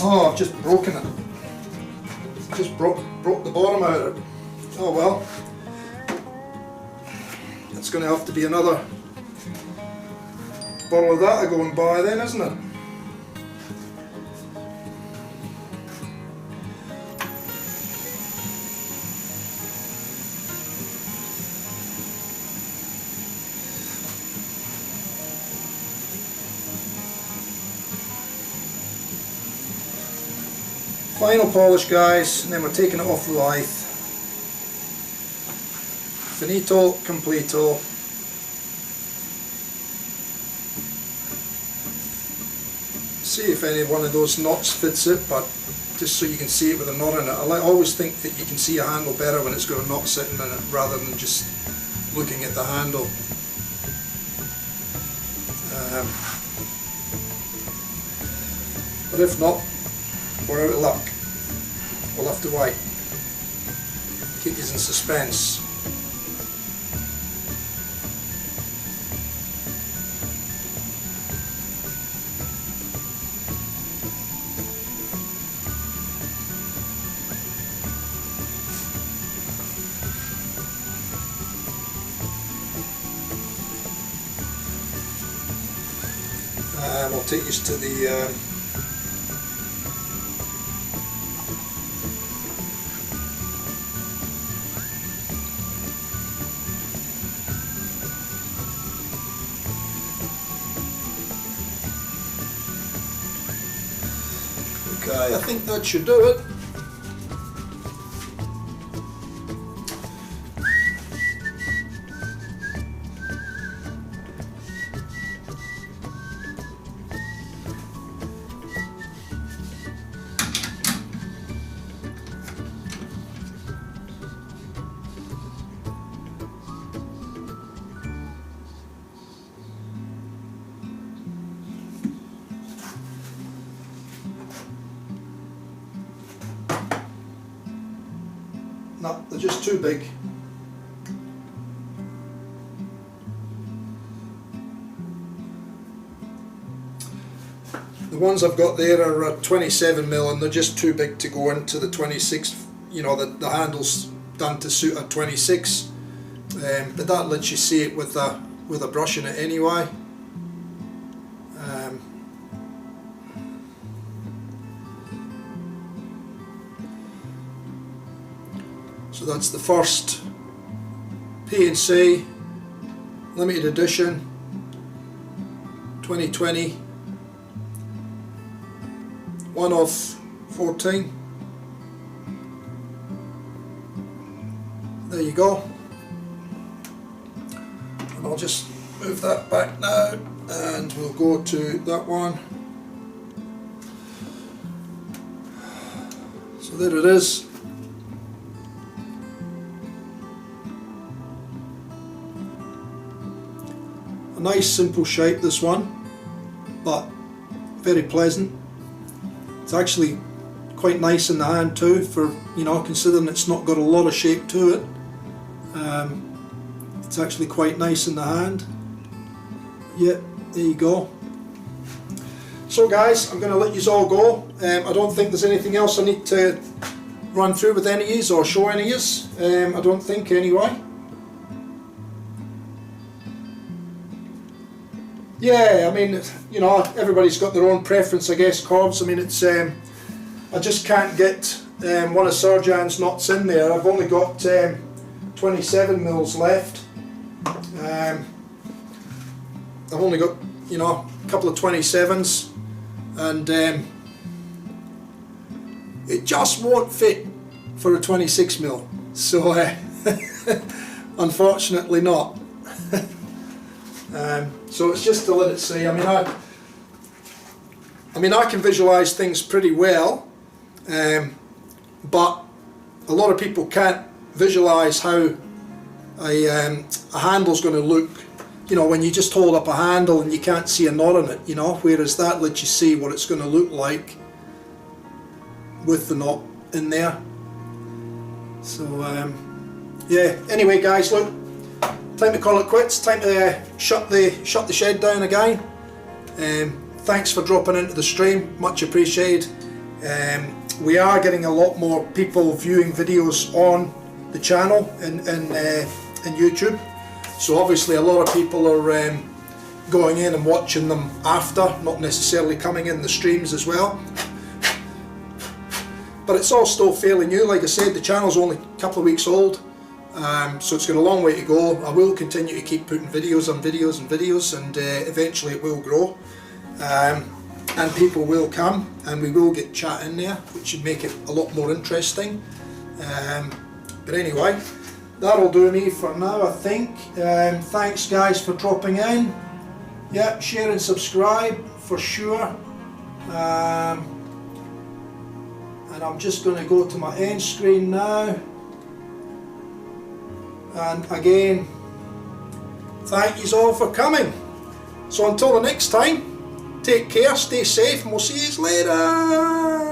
Oh, I've just broken it. Just broke the bottom out of it. Oh well. It's going to have to be another bottle of that going by then, isn't it? Final polish, guys, and then we're taking it off the lathe. Finito, completo. See if any one of those knots fits it, but just so you can see it with a knot in it. I always think that you can see a handle better when it's got a knot sitting in it rather than just looking at the handle. But if not, we're out of luck. We'll have to wait. Keep you in suspense. We'll take you to the okay, I think that should do it. No, they're just too big. The ones I've got there are 27mm and they're just too big to go into the 26. You know, the handle's done to suit a 26, but that lets you see it with a brush in it anyway. So that's the first P&C limited edition 2020 1 of 14. There you go. And I'll just move that back now and we'll go to that one. So there it is. A nice simple shape, this one, but very pleasant. It's actually quite nice in the hand too, for, you know, considering it's not got a lot of shape to it. It's actually quite nice in the hand. Yeah, there you go. So guys, I'm going to let you all go. I don't think there's anything else I need to run through with any of yous or show any of yous. I don't think anyway. yeah, I mean, you know, everybody's got their own preference, I guess, Corbs. I mean, it's I just can't get one of Srdjan's knots in there. I've only got 27 mils left. I've only got, you know, a couple of 27s, and it just won't fit for a 26 mil. So unfortunately not. So it's just to let it see. I mean, I can visualize things pretty well, but a lot of people can't visualize how a handle's going to look, you know, when you just hold up a handle and you can't see a knot in it, you know, whereas that lets you see what it's going to look like with the knot in there. So yeah, anyway guys, look, time to call it quits, time to shut the shed down again. Thanks for dropping into the stream, much appreciated. We are getting a lot more people viewing videos on the channel in YouTube, so obviously a lot of people are going in and watching them after, not necessarily coming in the streams as well. But it's all still fairly new. Like I said, the channel's only a couple of weeks old, so it's got a long way to go. I will continue to keep putting videos on videos and videos, and eventually it will grow, and people will come and we will get chat in there, which should make it a lot more interesting. But anyway, that'll do me for now, I think. Thanks guys for dropping in. Yeah, share and subscribe for sure. And I'm just going to go to my end screen now, and again, thank yous all for coming. So until the next time, take care, stay safe, and we'll see you later.